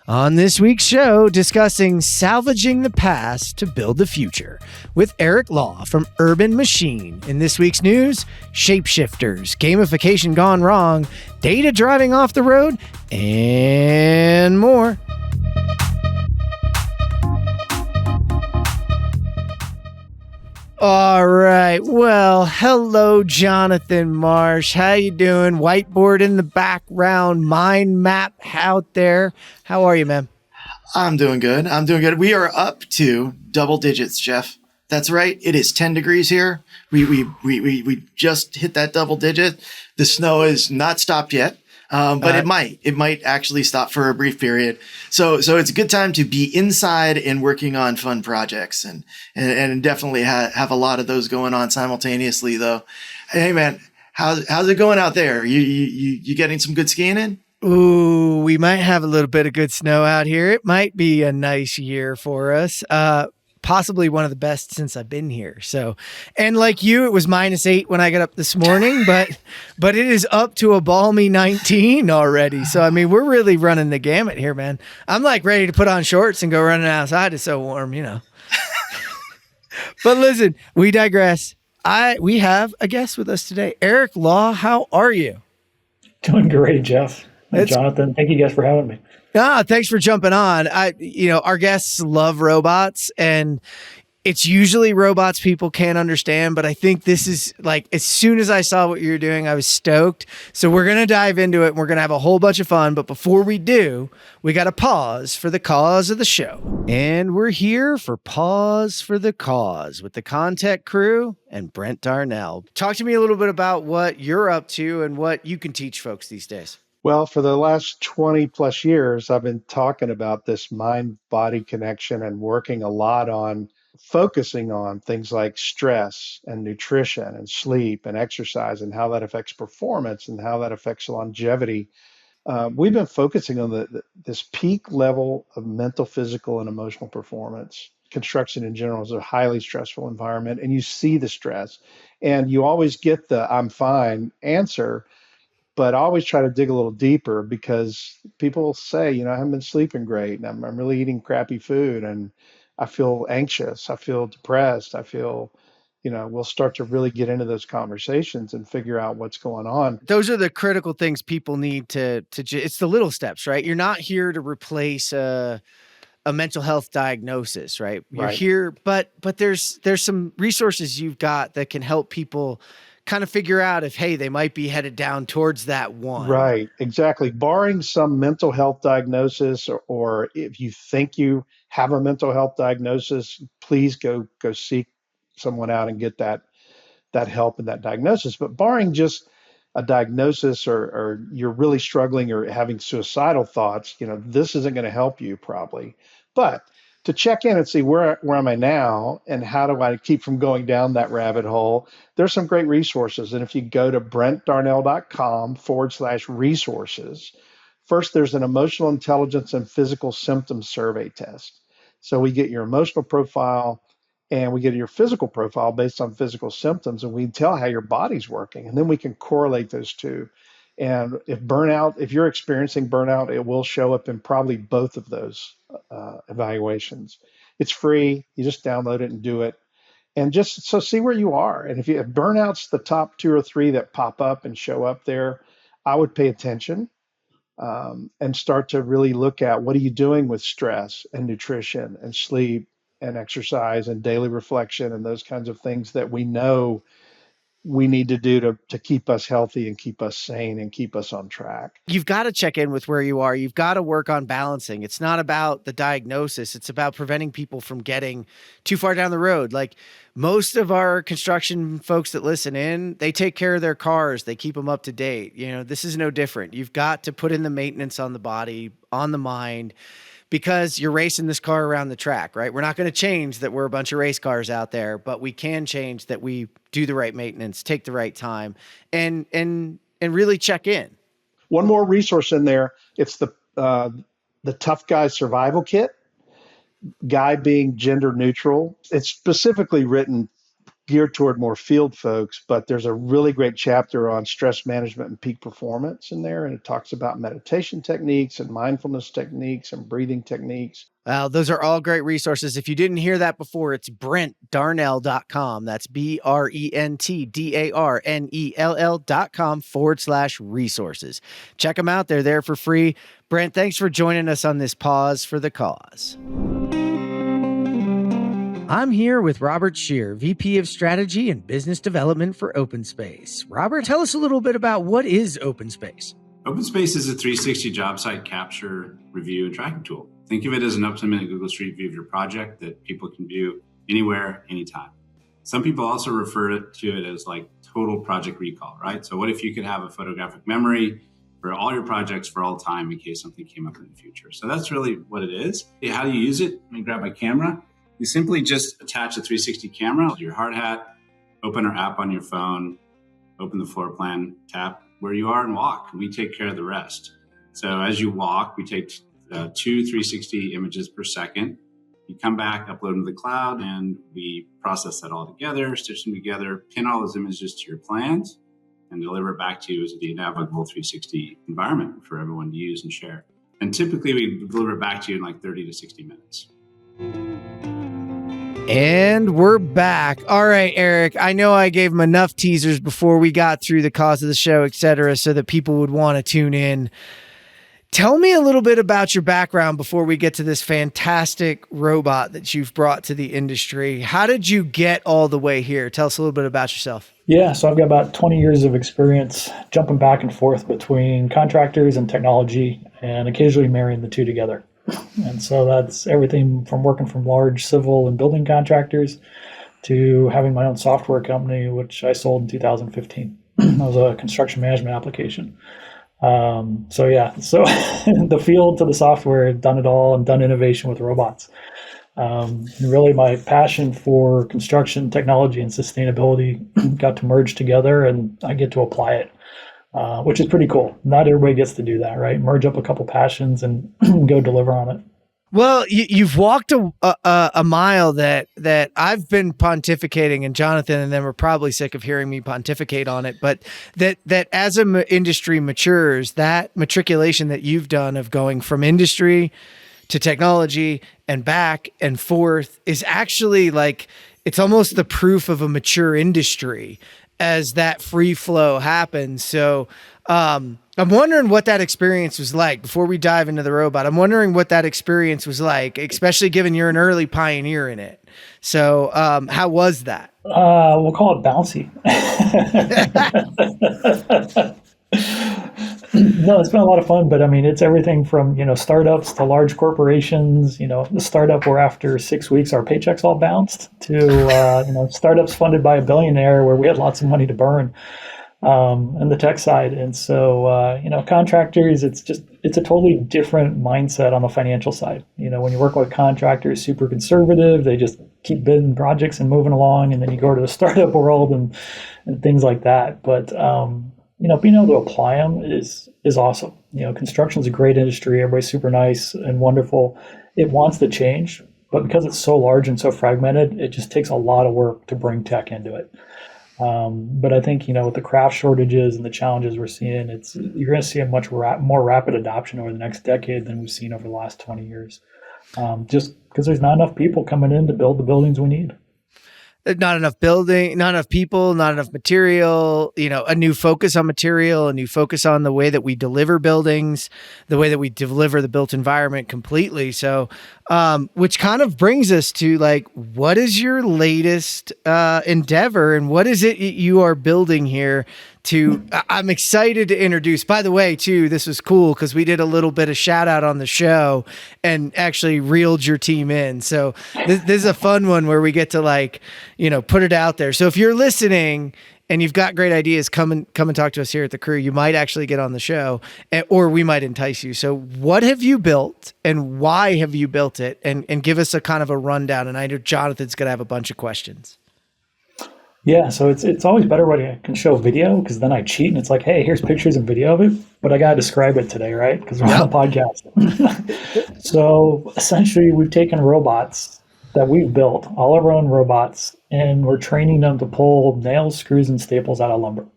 On this week's show, discussing salvaging the past to build the future with Eric Law from Urban Machine. In this week's news, shapeshifters, gamification gone wrong, data driving off the road, and more. All right. Well, hello, Jonathan Marsh. How you doing? Whiteboard in the background, mind map out there. How are you, man? I'm doing good. We are up to double digits, Jeff. That's right. It is 10 degrees here. We just hit that double digit. The snow is not stopped yet. But it might actually stop for a brief period. So it's a good time to be inside and working on fun projects and definitely have a lot of those going on simultaneously though. Hey man, how's it going out there? You getting some good skiing in? Ooh, we might have a little bit of good snow out here. It might be a nice year for us. Possibly one of the best since I've been here. So, and like you, it was -8 when I got up this morning, but it is up to a balmy 19 already. So, I mean, we're really running the gamut here, man. I'm like ready to put on shorts and go running outside. It's so warm, you know. But listen, we digress. We have a guest with us today. Eric Law, how are you? Doing great, Jeff. Jonathan, thank you guys for having me. Thanks for jumping on. Our guests love robots, and it's usually robots people can't understand, but I think this is like, as soon as I saw what you were doing, I was stoked. So we're going to dive into it and we're going to have a whole bunch of fun. But before we do, we got to pause for the cause of the show. And we're here for Pause for the Cause with the ConTech crew and Brent Darnell. Talk to me a little bit about what you're up to and what you can teach folks these days. Well, for the last 20 plus years, I've been talking about this mind-body connection and working a lot on focusing on things like stress and nutrition and sleep and exercise and how that affects performance and how that affects longevity. We've been focusing on this peak level of mental, physical, and emotional performance. Construction in general is a highly stressful environment, and you see the stress, and you always get the "I'm fine" answer. But I always try to dig a little deeper because people say, I haven't been sleeping great and I'm really eating crappy food and I feel anxious. I feel depressed. I feel, we'll start to really get into those conversations and figure out what's going on. Those are the critical things people need it's the little steps, right? You're not here to replace a mental health diagnosis, right? You're here, but there's some resources you've got that can help people kind of figure out if, hey, they might be headed down towards that one. Right, exactly. Barring some mental health diagnosis, or if you think you have a mental health diagnosis, please go seek someone out and get that help and that diagnosis. But barring just a diagnosis or you're really struggling or having suicidal thoughts, this isn't going to help you probably. But to check in and see where am I now and how do I keep from going down that rabbit hole, there's some great resources. And if you go to brentdarnell.com/resources, first there's an emotional intelligence and physical symptoms survey test. So we get your emotional profile and we get your physical profile based on physical symptoms, and we tell how your body's working. And then we can correlate those two. And if you're experiencing burnout, it will show up in probably both of those evaluations. It's free. You just download it and do it. And just so see where you are. And if burnout's the top 2 or 3 that pop up and show up there, I would pay attention and start to really look at what are you doing with stress and nutrition and sleep and exercise and daily reflection and those kinds of things that we know we need to do to keep us healthy and keep us sane and keep us on track. You've got to check in with where you are. You've got to work on balancing. It's not about the diagnosis. It's about preventing people from getting too far down the road. Like most of our construction folks that listen in, they take care of their cars. They keep them up to date. This is no different. You've got to put in the maintenance on the body, on the mind, because you're racing this car around the track, right? We're not going to change that we're a bunch of race cars out there, but we can change that we do the right maintenance, take the right time, and really check in. One more resource in there. It's the Tough Guy Survival Kit. Guy being gender neutral. It's specifically written geared toward more field folks, but there's a really great chapter on stress management and peak performance in there. And it talks about meditation techniques and mindfulness techniques and breathing techniques. Those are all great resources. If you didn't hear that before, it's BrentDarnell.com. That's BrentDarnell.com/resources. Check them out. They're there for free. Brent, thanks for joining us on this Pause for the Cause. I'm here with Robert Shear, VP of Strategy and Business Development for OpenSpace. Robert, tell us a little bit about what is OpenSpace. OpenSpace is a 360 job site capture, review, and tracking tool. Think of it as an up-to-the-minute Google Street View of your project that people can view anywhere, anytime. Some people also refer to it as like total project recall, right? So what if you could have a photographic memory for all your projects for all time in case something came up in the future? So that's really what it is. How do you use it? Let me grab my camera. You simply just attach a 360 camera to your hard hat, open our app on your phone, open the floor plan, tap where you are and walk. We take care of the rest. So as you walk, we take 2 360 images per second. You come back, upload them to the cloud, and we process that all together, stitch them together, pin all those images to your plans, and deliver it back to you as a navigable 360 environment for everyone to use and share. And typically we deliver it back to you in like 30 to 60 minutes. And we're back. All right, Eric, I know I gave him enough teasers before we got through the cause of the show, et cetera, so that people would want to tune in. Tell me a little bit about your background before we get to this fantastic robot that you've brought to the industry. How did you get all the way here? Tell us a little bit about yourself. Yeah, so I've got about 20 years of experience jumping back and forth between contractors and technology and occasionally marrying the two together. And so that's everything from working from large civil and building contractors to having my own software company, which I sold in 2015. That was a construction management application. So the field to the software, done it all and done innovation with robots. And really my passion for construction technology and sustainability got to merge together, and I get to apply it. Which is pretty cool. Not everybody gets to do that, right? Merge up a couple passions and go deliver on it. Well, you've walked a mile that I've been pontificating, and Jonathan and them are probably sick of hearing me pontificate on it. But that as an industry matures, that matriculation that you've done of going from industry to technology and back and forth is actually like, it's almost the proof of a mature industry as that free flow happens. So I'm wondering what that experience was like before we dive into the robot. I'm wondering what that experience was like, especially given you're an early pioneer in it. So how was that? We'll call it bouncy. No, it's been a lot of fun, but I mean, it's everything from, startups to large corporations, the startup where after 6 weeks, our paychecks all bounced to, startups funded by a billionaire where we had lots of money to burn, and the tech side. And so, contractors, it's a totally different mindset on the financial side. When you're working with contractors, super conservative, they just keep bidding projects and moving along. And then you go to the startup world and things like that. But, being able to apply them is awesome. Construction is a great industry. Everybody's super nice and wonderful. It wants to change, but because it's so large and so fragmented, it just takes a lot of work to bring tech into it. But I think, with the craft shortages and the challenges we're seeing, you're going to see a much more rapid adoption over the next decade than we've seen over the last 20 years. Just because there's not enough people coming in to build the buildings we need. Not enough building, not enough people, not enough material, a new focus on material, a new focus on the way that we deliver buildings, the way that we deliver the built environment completely. So, which kind of brings us to like, what is your latest endeavor and what is it you are building here? I'm excited to introduce, by the way, too, this was cool because we did a little bit of shout out on the show and actually reeled your team in. So this is a fun one where we get to put it out there. So if you're listening and you've got great ideas, come and talk to us here at the Crew. You might actually get on the show or we might entice you. So what have you built and why have you built it? And give us a kind of a rundown. And I know Jonathan's going to have a bunch of questions. Yeah, so it's always better when I can show video because then I cheat and it's like, hey, here's pictures and video of it, but I got to describe it today, right? Because we're on a podcast. So essentially, we've taken robots that we've built, all of our own robots, and we're training them to pull nails, screws, and staples out of lumber.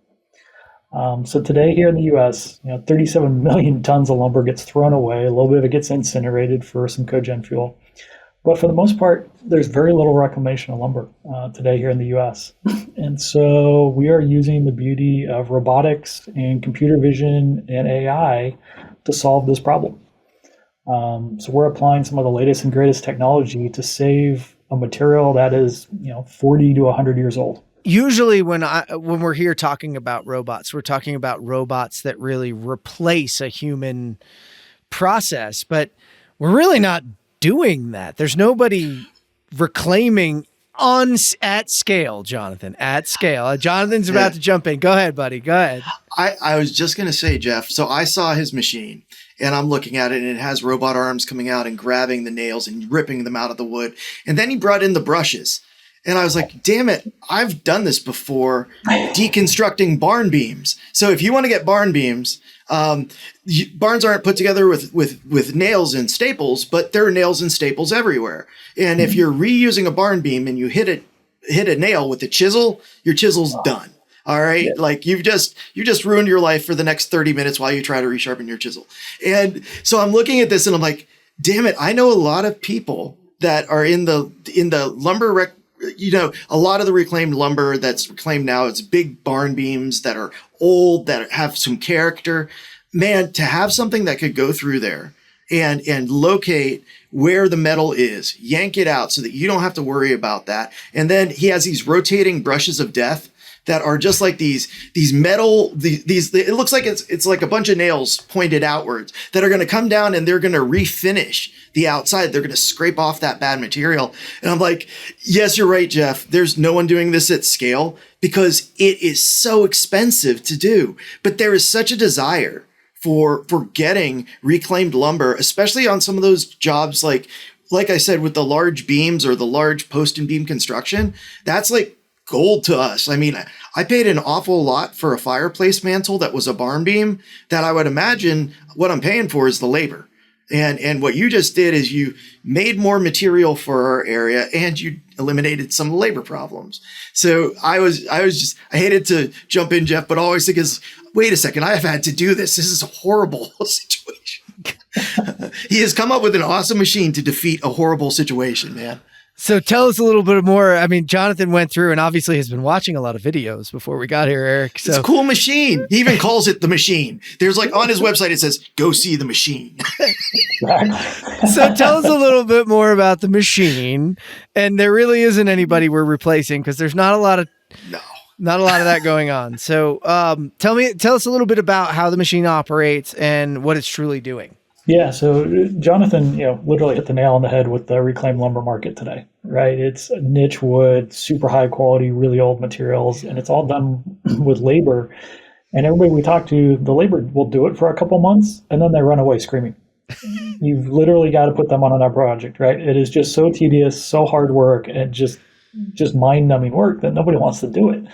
So today here in the U.S., 37 million tons of lumber gets thrown away. A little bit of it gets incinerated for some cogen fuel. But for the most part, there's very little reclamation of lumber today here in the U.S. And so we are using the beauty of robotics and computer vision and AI to solve this problem. So we're applying some of the latest and greatest technology to save a material that is 40 to 100 years old. Usually when we're here talking about robots, we're talking about robots that really replace a human process, but we're really not doing that. There's nobody reclaiming at scale, Jonathan, at scale. Jonathan's about to jump in. Go ahead, buddy. Go ahead. I was just going to say, Jeff, so I saw his machine and I'm looking at it and it has robot arms coming out and grabbing the nails and ripping them out of the wood. And then he brought in the brushes. And I was like, damn it, I've done this before, deconstructing barn beams. So if you want to get barn beams, barns aren't put together with nails and staples, but there are nails and staples everywhere. And if you're reusing a barn beam and you hit a nail with a chisel, your chisel's done. All right. Yeah. Like you just ruined your life for the next 30 minutes while you try to resharpen your chisel. And so I'm looking at this and I'm like, damn it, I know a lot of people that are in the lumber a lot of the reclaimed lumber that's reclaimed now, it's big barn beams that are old, that have some character. Man, to have something that could go through there and locate where the metal is, yank it out so that you don't have to worry about that. And then he has these rotating brushes of death that are just like these metal, these it looks like it's like a bunch of nails pointed outwards that are going to come down and they're going to refinish the outside. They're going to scrape off that bad material. And I'm like, yes, you're right, Jeff. There's no one doing this at scale because it is so expensive to do. But there is such a desire for getting reclaimed lumber, especially on some of those jobs like I said, with the large beams or the large post and beam construction. That's like gold to us. I mean, I paid an awful lot for a fireplace mantle that was a barn beam that I would imagine what I'm paying for is the labor. And what you just did is you made more material for our area and you eliminated some labor problems. So I hated to jump in, Jeff, but always think is, wait a second, I have had to do this. This is a horrible situation. He has come up with an awesome machine to defeat a horrible situation, man. So tell us a little bit more. I mean, Jonathan went through and obviously has been watching a lot of videos before we got here, Eric. So. It's a cool machine. He even calls it the machine. There's like on his website, it says, go see the machine. So tell us a little bit more about the machine. And there really isn't anybody we're replacing because there's not a lot of that going on. So tell us a little bit about how the machine operates and what it's truly doing. Yeah, so Jonathan, literally hit the nail on the head with the reclaimed lumber market today, right? It's niche wood, super high quality, really old materials, and it's all done with labor. And everybody we talk to, the labor will do it for a couple months, and then they run away screaming. You've literally got to put them on another project, right? It is just so tedious, so hard work, and just mind-numbing work that nobody wants to do it.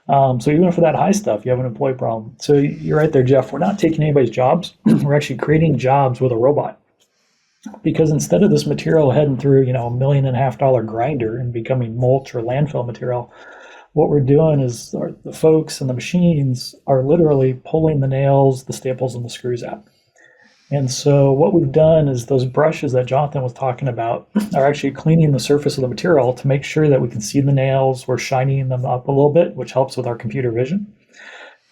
So even for that high stuff, you have an employee problem. So you're right there, Jeff. We're not taking anybody's jobs. We're actually creating jobs with a robot. Because instead of this material heading through, $1.5 million grinder and becoming mulch or landfill material, what we're doing is the folks and the machines are literally pulling the nails, the staples, and the screws out. And so what we've done is those brushes that Jonathan was talking about are actually cleaning the surface of the material to make sure that we can see the nails. We're shining them up a little bit, which helps with our computer vision.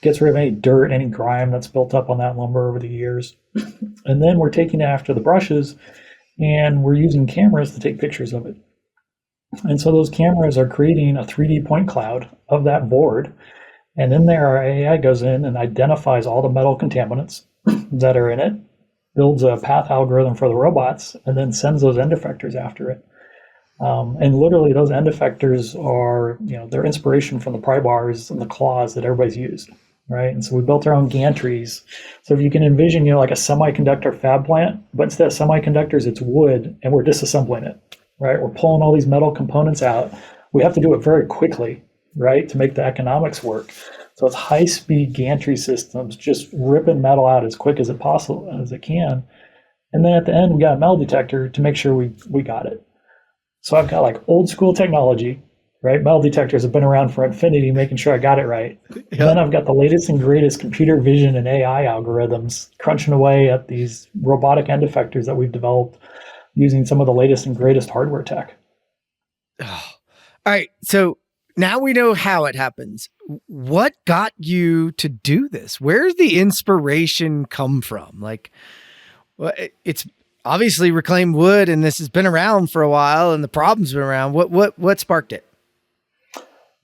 Gets rid of any dirt, any grime that's built up on that lumber over the years. And then we're taking it after the brushes and we're using cameras to take pictures of it. And so those cameras are creating a 3D point cloud of that board. And in there, our AI goes in and identifies all the metal contaminants that are in it, builds a path algorithm for the robots, and then sends those end effectors after it. And literally those end effectors are, they're inspiration from the pry bars and the claws that everybody's used, right? And so we built our own gantries. So if you can envision, like a semiconductor fab plant, but instead of semiconductors, it's wood, and we're disassembling it, right? We're pulling all these metal components out. We have to do it very quickly, right, to make the economics work. So it's high-speed gantry systems, just ripping metal out as quick as it can. And then at the end, we got a metal detector to make sure we got it. So I've got like old school technology, right? Metal detectors have been around for infinity, making sure I got it right. Yep. Then I've got the latest and greatest computer vision and AI algorithms crunching away at these robotic end effectors that we've developed using some of the latest and greatest hardware tech. Oh. All right. So now we know how it happens. What got you to do this? Where's the inspiration come from? Like, well, it's obviously reclaimed wood, and this has been around for a while, and the problem's been around. What sparked it?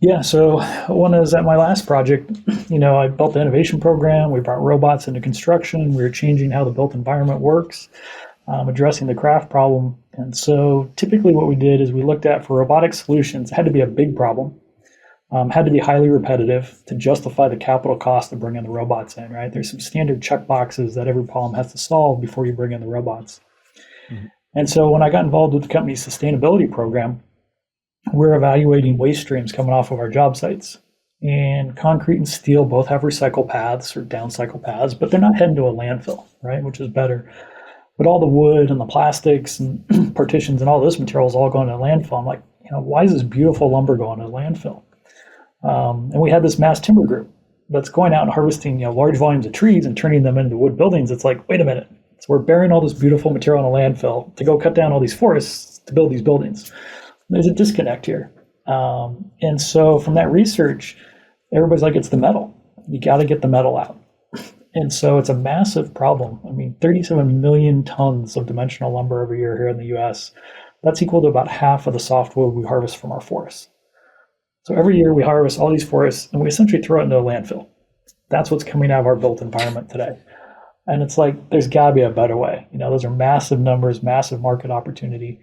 Yeah, so when I was at my last project, I built the innovation program. We brought robots into construction. We were changing how the built environment works, addressing the craft problem. And so typically what we did is we looked at for robotic solutions, it had to be a big problem, had to be highly repetitive to justify the capital cost of bringing the robots in, right? There's some standard check boxes that every problem has to solve before you bring in the robots. Mm-hmm. And so when I got involved with the company's sustainability program, we're evaluating waste streams coming off of our job sites. And concrete and steel both have recycle paths or down cycle paths, but they're not heading to a landfill, right? Which is better. But all the wood and the plastics and partitions and all this material is all going to a landfill. I'm like, why is this beautiful lumber going to a landfill? And we had this mass timber group that's going out and harvesting, large volumes of trees and turning them into wood buildings. It's like, wait a minute. So we're burying all this beautiful material in a landfill to go cut down all these forests to build these buildings. There's a disconnect here. And so from that research, everybody's like, it's the metal. You got to get the metal out. And so it's a massive problem. 37 million tons of dimensional lumber every year here in the US. That's equal to about half of the softwood we harvest from our forests. So every year we harvest all these forests and we essentially throw it into a landfill. That's what's coming out of our built environment today. And it's like, there's got to be a better way. Those are massive numbers, massive market opportunity.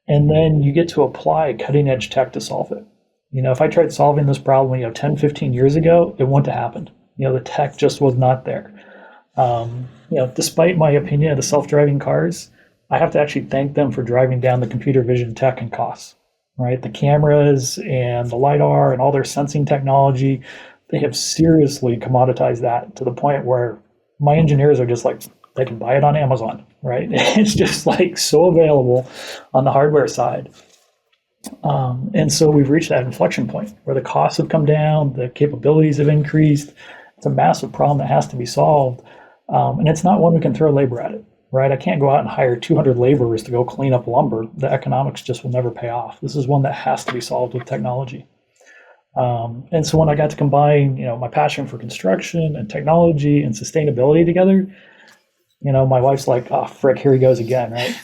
And then you get to apply cutting edge tech to solve it. If I tried solving this problem, 10, 15 years ago, it wouldn't have happened. The tech just was not there. Despite my opinion of the self-driving cars, I have to actually thank them for driving down the computer vision tech and costs, right? The cameras and the LiDAR and all their sensing technology, they have seriously commoditized that to the point where my engineers are just like, they can buy it on Amazon, right? It's just like so available on the hardware side. And so we've reached that inflection point where the costs have come down, the capabilities have increased. It's a massive problem that has to be solved. And it's not one we can throw labor at it, right? I can't go out and hire 200 laborers to go clean up lumber. The economics just will never pay off. This is one that has to be solved with technology. And so when I got to combine, my passion for construction and technology and sustainability together, my wife's like, oh, frick, here he goes again, right?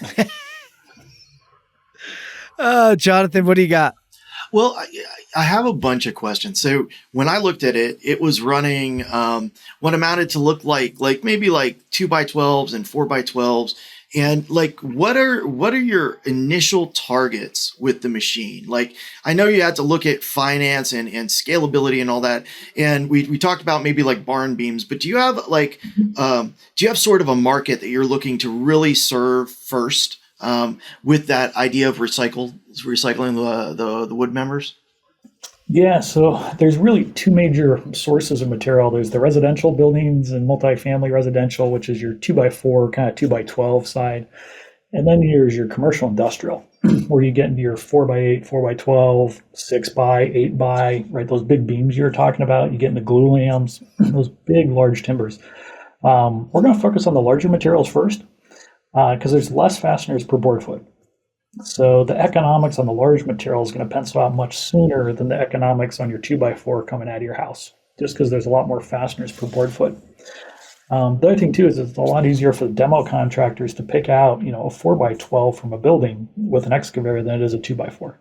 Jonathan, what do you got? Well, I have a bunch of questions. So when I looked at it, it was running what amounted to look like maybe like 2x12s and 4x12s. And like, what are your initial targets with the machine? Like, I know you had to look at finance and scalability and all that. And we talked about maybe like barn beams, but do you have sort of a market that you're looking to really serve first with that idea of recycling the wood members? Yeah, so there's really two major sources of material. There's the residential buildings and multifamily residential, which is your 2x4, kind of 2x12 side. And then there's your commercial industrial, where you get into your 4x8, 4x12, 6x, 8x, right? Those big beams you're talking about. You get into glue lambs, those big, large timbers. We're going to focus on the larger materials first, because there's less fasteners per board foot. So the economics on the large material is going to pencil out much sooner than the economics on your 2x4 coming out of your house, just because there's a lot more fasteners per board foot. The other thing too is it's a lot easier for the demo contractors to pick out, a 4x12 from a building with an excavator than it is a 2x4.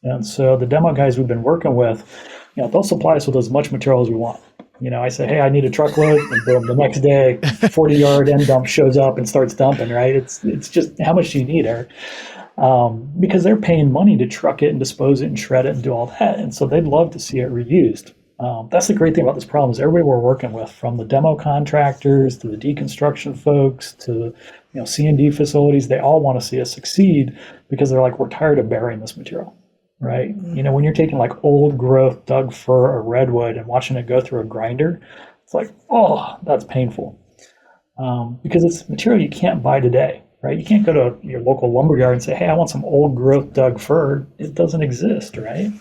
And so the demo guys we've been working with, they'll supply us with as much material as we want. I say, hey, I need a truckload, and boom, the next day, 40-yard end dump shows up and starts dumping, right? It's just, how much do you need, Eric? Because they're paying money to truck it and dispose it and shred it and do all that. And so they'd love to see it reused. That's the great thing about this problem is everybody we're working with, from the demo contractors to the deconstruction folks to C&D facilities, they all want to see us succeed because they're like, we're tired of burying this material, right? When you're taking like old growth Doug fir or redwood and watching it go through a grinder, it's like, oh, that's painful. Because it's material you can't buy today. right? You can't go to your local lumberyard and say, hey, I want some old growth Doug fir. It doesn't exist, right?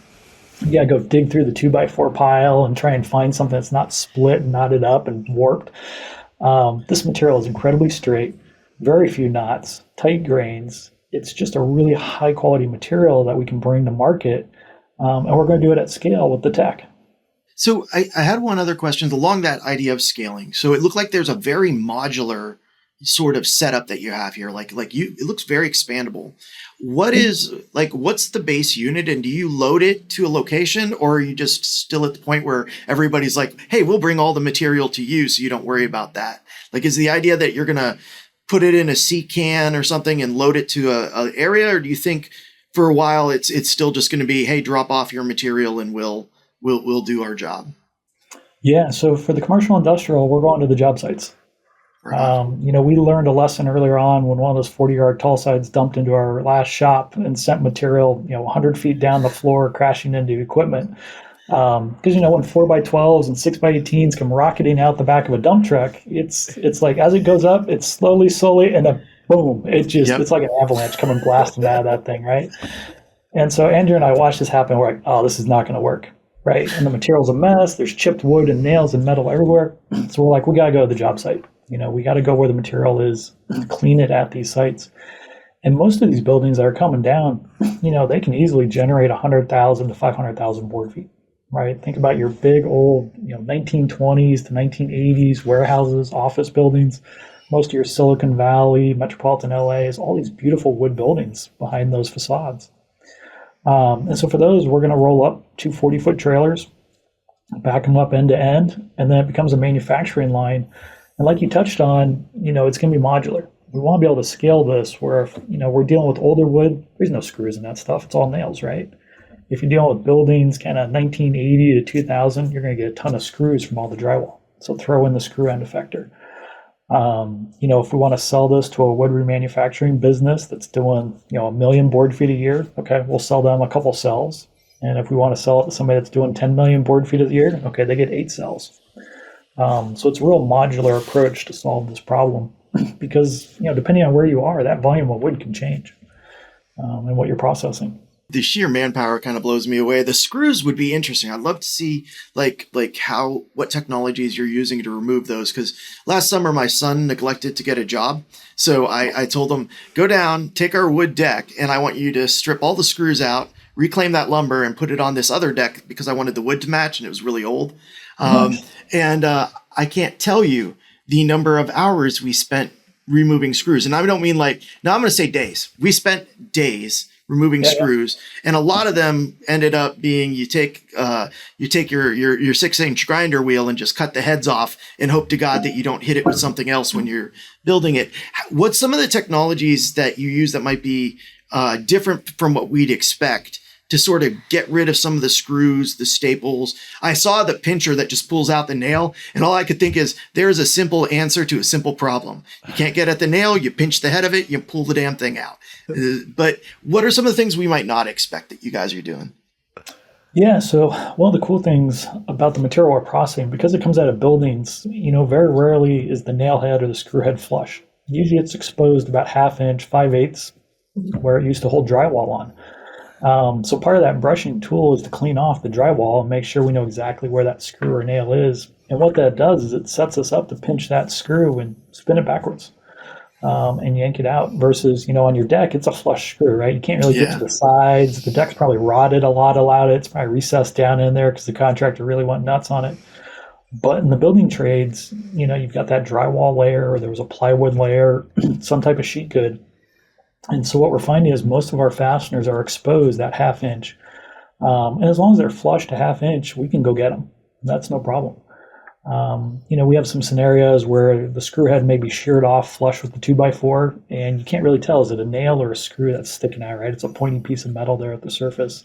You got to go dig through the 2x4 pile and try and find something that's not split and knotted up and warped. This material is incredibly straight, very few knots, tight grains. It's just a really high quality material that we can bring to market. And we're going to do it at scale with the tech. So I had one other question along that idea of scaling. So it looked like there's a very modular sort of setup that you have here. It looks very expandable. What's the base unit, and do you load it to a location, or are you just still at the point where everybody's like, hey, we'll bring all the material to you so you don't worry about that? Like, is the idea that you're going to put it in a sea can or something and load it to a area, or do you think for a while it's still just going to be, hey, drop off your material and we'll do our job? Yeah, so for the commercial industrial, we're going to the job sites. We learned a lesson earlier on when one of those 40-yard tall sides dumped into our last shop and sent material, 100 feet down the floor, crashing into equipment. Because when 4x12s and 6x18s come rocketing out the back of a dump truck, it's like as it goes up, it's slowly, and then boom, it's like an avalanche coming blasting out of that thing, right? And so Andrew and I watched this happen. We're like, oh, this is not going to work, right? And the material's a mess. There's chipped wood and nails and metal everywhere. So we're like, we got to go to the job site. We got to go where the material is, clean it at these sites. And most of these buildings that are coming down, they can easily generate 100,000 to 500,000 board feet, right? Think about your big old, 1920s to 1980s warehouses, office buildings. Most of your Silicon Valley, metropolitan LA is all these beautiful wood buildings behind those facades. And so for those, we're going to roll up 2 40-foot trailers, back them up end to end, and then it becomes a manufacturing line. And like you touched on, it's going to be modular. We want to be able to scale this where if, we're dealing with older wood, there's no screws in that stuff. It's all nails, right? If you're dealing with buildings kind of 1980 to 2000, you're going to get a ton of screws from all the drywall. So throw in the screw end effector. If we want to sell this to a wood remanufacturing business that's doing, 1 million board feet a year, okay, we'll sell them a couple cells. And if we want to sell it to somebody that's doing 10 million board feet a year, okay, they get 8 cells. So it's a real modular approach to solve this problem because, depending on where you are, that volume of wood can change and what you're processing. The sheer manpower kind of blows me away. The screws would be interesting. I'd love to see what technologies you're using to remove those. Because last summer, my son neglected to get a job. So I told him, go down, take our wood deck, and I want you to strip all the screws out, reclaim that lumber, and put it on this other deck because I wanted the wood to match, and it was really old. And I can't tell you the number of hours we spent removing screws. And I don't mean I'm going to say days. We spent days removing screws, and a lot of them ended up being you take your 6-inch grinder wheel and just cut the heads off and hope to God that you don't hit it with something else when you're building it. What's some of the technologies that you use that might be different from what we'd expect to sort of get rid of some of the screws, the staples? I saw the pincher that just pulls out the nail, and all I could think is there's a simple answer to a simple problem. You can't get at the nail, you pinch the head of it, you pull the damn thing out. But what are some of the things we might not expect that you guys are doing? Yeah, so one of the cool things about the material we're processing, because it comes out of buildings, very rarely is the nail head or the screw head flush. Usually it's exposed about 1/2 inch, 5/8, where it used to hold drywall on. So part of that brushing tool is to clean off the drywall and make sure we know exactly where that screw or nail is. And what that does is it sets us up to pinch that screw and spin it backwards and yank it out versus, on your deck, it's a flush screw, right? You can't really get to the sides. The deck's probably rotted a lot about it. It's probably recessed down in there because the contractor really went nuts on it. But in the building trades, you've got that drywall layer, or there was a plywood layer, some type of sheet good. And so what we're finding is most of our fasteners are exposed that 1/2 inch. And as long as they're flush to 1/2 inch, we can go get them. That's no problem. We have some scenarios where the screw head may be sheared off flush with the 2x4, and you can't really tell, is it a nail or a screw that's sticking out, right? It's a pointy piece of metal there at the surface.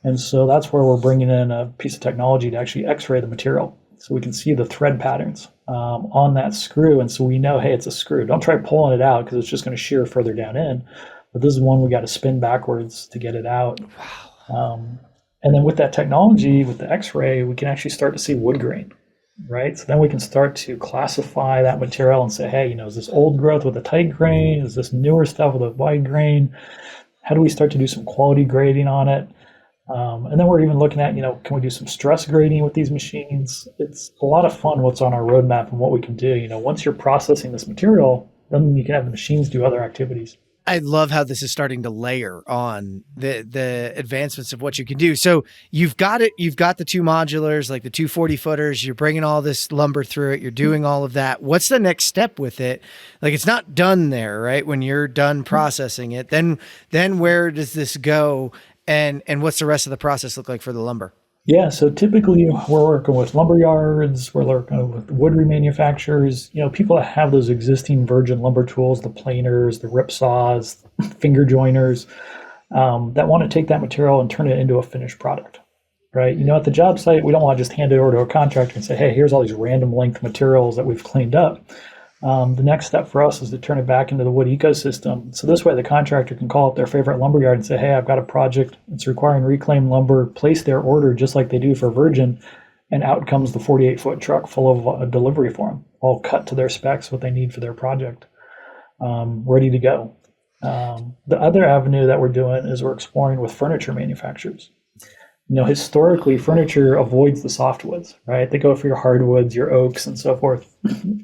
And so that's where we're bringing in a piece of technology to actually x-ray the material so we can see the thread patterns on that screw. And so we know, hey, it's a screw. Don't try pulling it out because it's just going to shear further down in. But this is one we got to spin backwards to get it out. Wow. And then with that technology, with the x-ray, we can actually start to see wood grain. right? So then we can start to classify that material and say, hey, is this old growth with a tight grain? Is this newer stuff with a wide grain? How do we start to do some quality grading on it? And then we're even looking at, can we do some stress grading with these machines? It's a lot of fun what's on our roadmap and what we can do. Once you're processing this material, then you can have the machines do other activities. I love how this is starting to layer on the advancements of what you can do. So you've got it. You've got the two modulars, like the 240 footers. You're bringing all this lumber through it. You're doing all of that. What's the next step with it? Like, it's not done there, right? When you're done processing it, then where does this go? And what's the rest of the process look like for the lumber? Yeah, so typically we're working with lumber yards, we're working with wood remanufacturers, people that have those existing virgin lumber tools, the planers, the rip saws, finger joiners, that want to take that material and turn it into a finished product, right? At the job site, we don't want to just hand it over to a contractor and say, hey, here's all these random length materials that we've cleaned up. The next step for us is to turn it back into the wood ecosystem. So this way the contractor can call up their favorite lumberyard and say, hey, I've got a project. It's requiring reclaimed lumber, place their order just like they do for virgin. And out comes the 48-foot truck full of a delivery for them, all cut to their specs, what they need for their project, ready to go. The other avenue that we're doing is we're exploring with furniture manufacturers. Historically, furniture avoids the softwoods, right? They go for your hardwoods, your oaks, and so forth.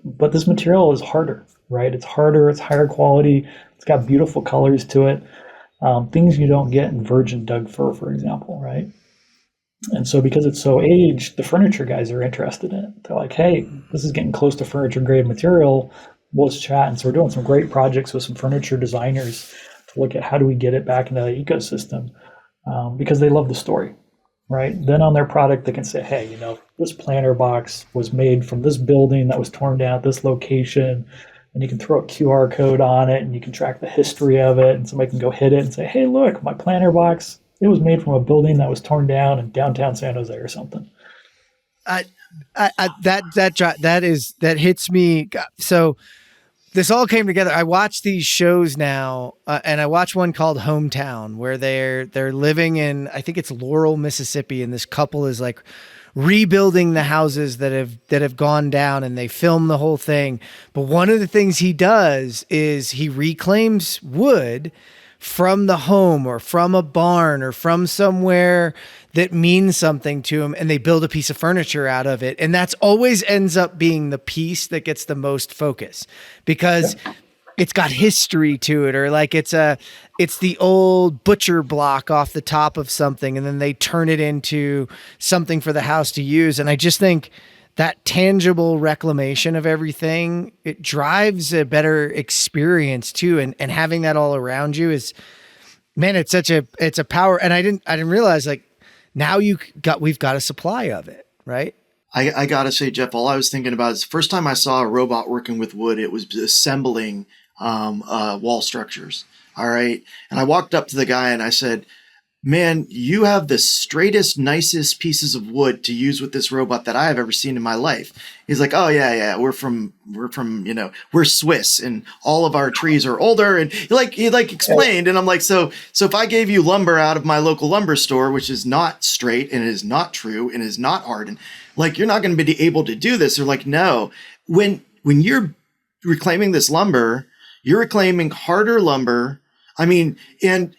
But this material is harder, right? It's harder, it's higher quality, it's got beautiful colors to it, things you don't get in virgin Doug fir, for example, right? And so because it's so aged, the furniture guys are interested in it. They're like, hey, this is getting close to furniture grade material. Let's chat. And so we're doing some great projects with some furniture designers to look at how do we get it back into the ecosystem, because they love the story. Right. Then on their product, they can say, hey, this planter box was made from this building that was torn down at this location. And you can throw a QR code on it and you can track the history of it. And somebody can go hit it and say, hey, look, my planter box, it was made from a building that was torn down in downtown San Jose or something. That hits me. So this all came together. I watch these shows now, and I watch one called Hometown, where they're living in, I think it's Laurel, Mississippi, and this couple is like rebuilding the houses that have gone down, and they film the whole thing. But one of the things he does is he reclaims wood from the home or from a barn or from somewhere that means something to him, and they build a piece of furniture out of it. And that's always ends up being the piece that gets the most focus because it's got history to it, or like it's the old butcher block off the top of something, and then they turn it into something for the house to use. And I just think that tangible reclamation of everything, it drives a better experience too. And having that all around you is, man, it's a power. And I didn't realize, like, now we've got a supply of it, right? I gotta say, Jeff, all I was thinking about is the first time I saw a robot working with wood, it was assembling wall structures. All right. And I walked up to the guy and I said, man, you have the straightest, nicest pieces of wood to use with this robot that I have ever seen in my life. He's like, oh yeah, we're from, we're Swiss and all of our trees are older. And he explained. And I'm like, so if I gave you lumber out of my local lumber store, which is not straight and is not true and is not hardened, like, you're not going to be able to do this. They're like, no, when you're reclaiming this lumber, you're reclaiming harder lumber. I mean, and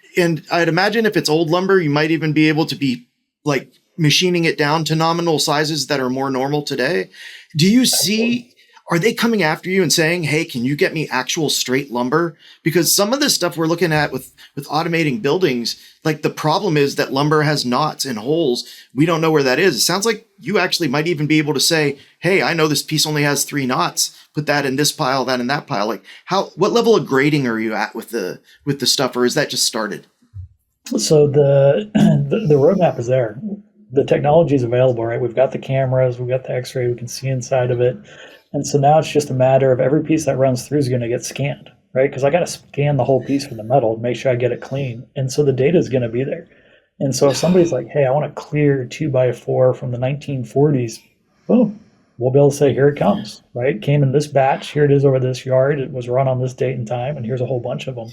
I'd imagine if it's old lumber, you might even be able to be like machining it down to nominal sizes that are more normal today. Do you see, are they coming after you and saying, hey, can you get me actual straight lumber? Because some of the stuff we're looking at with automating buildings, like, the problem is that lumber has knots and holes. We don't know where that is. It sounds like you actually might even be able to say, hey, I know this piece only has 3 knots. Put that in this pile, that in that pile. Like, what level of grading are you at with the stuff, or is that just started? So the roadmap is there. The technology is available, right? We've got the cameras, we've got the X-ray, we can see inside of it. And so now it's just a matter of every piece that runs through is going to get scanned, right? Because I got to scan the whole piece for the metal to make sure I get it clean. And so the data is going to be there. And so if somebody's like, hey, I want a clear 2x4 from the 1940s, boom, we'll be able to say, here it comes, right? It came in this batch. Here it is over this yard. It was run on this date and time. And here's a whole bunch of them.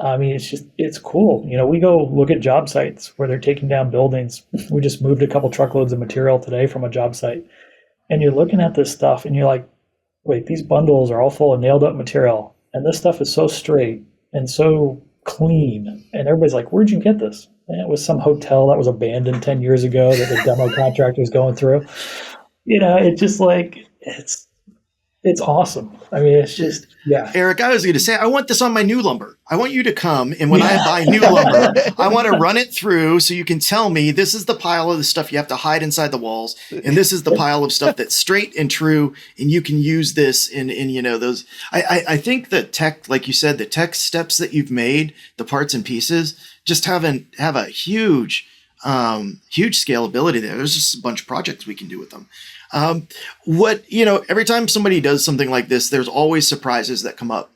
I mean, it's cool. We go look at job sites where they're taking down buildings. We just moved a couple truckloads of material today from a job site. And you're looking at this stuff and you're like, wait, these bundles are all full of nailed up material. And this stuff is so straight and so clean. And everybody's like, where'd you get this? And it was some hotel that was abandoned 10 years ago that the demo contractor is going through. It's just like, it's awesome. I mean, it's just, yeah. Eric, I was going to say, I want this on my new lumber. I want you to come, and when I buy new lumber, I want to run it through so you can tell me this is the pile of the stuff you have to hide inside the walls, and this is the pile of stuff that's straight and true, and you can use this in those. I think the tech, like you said, the tech steps that you've made, the parts and pieces, just have a huge scalability there. There's just a bunch of projects we can do with them. Every time somebody does something like this, there's always surprises that come up.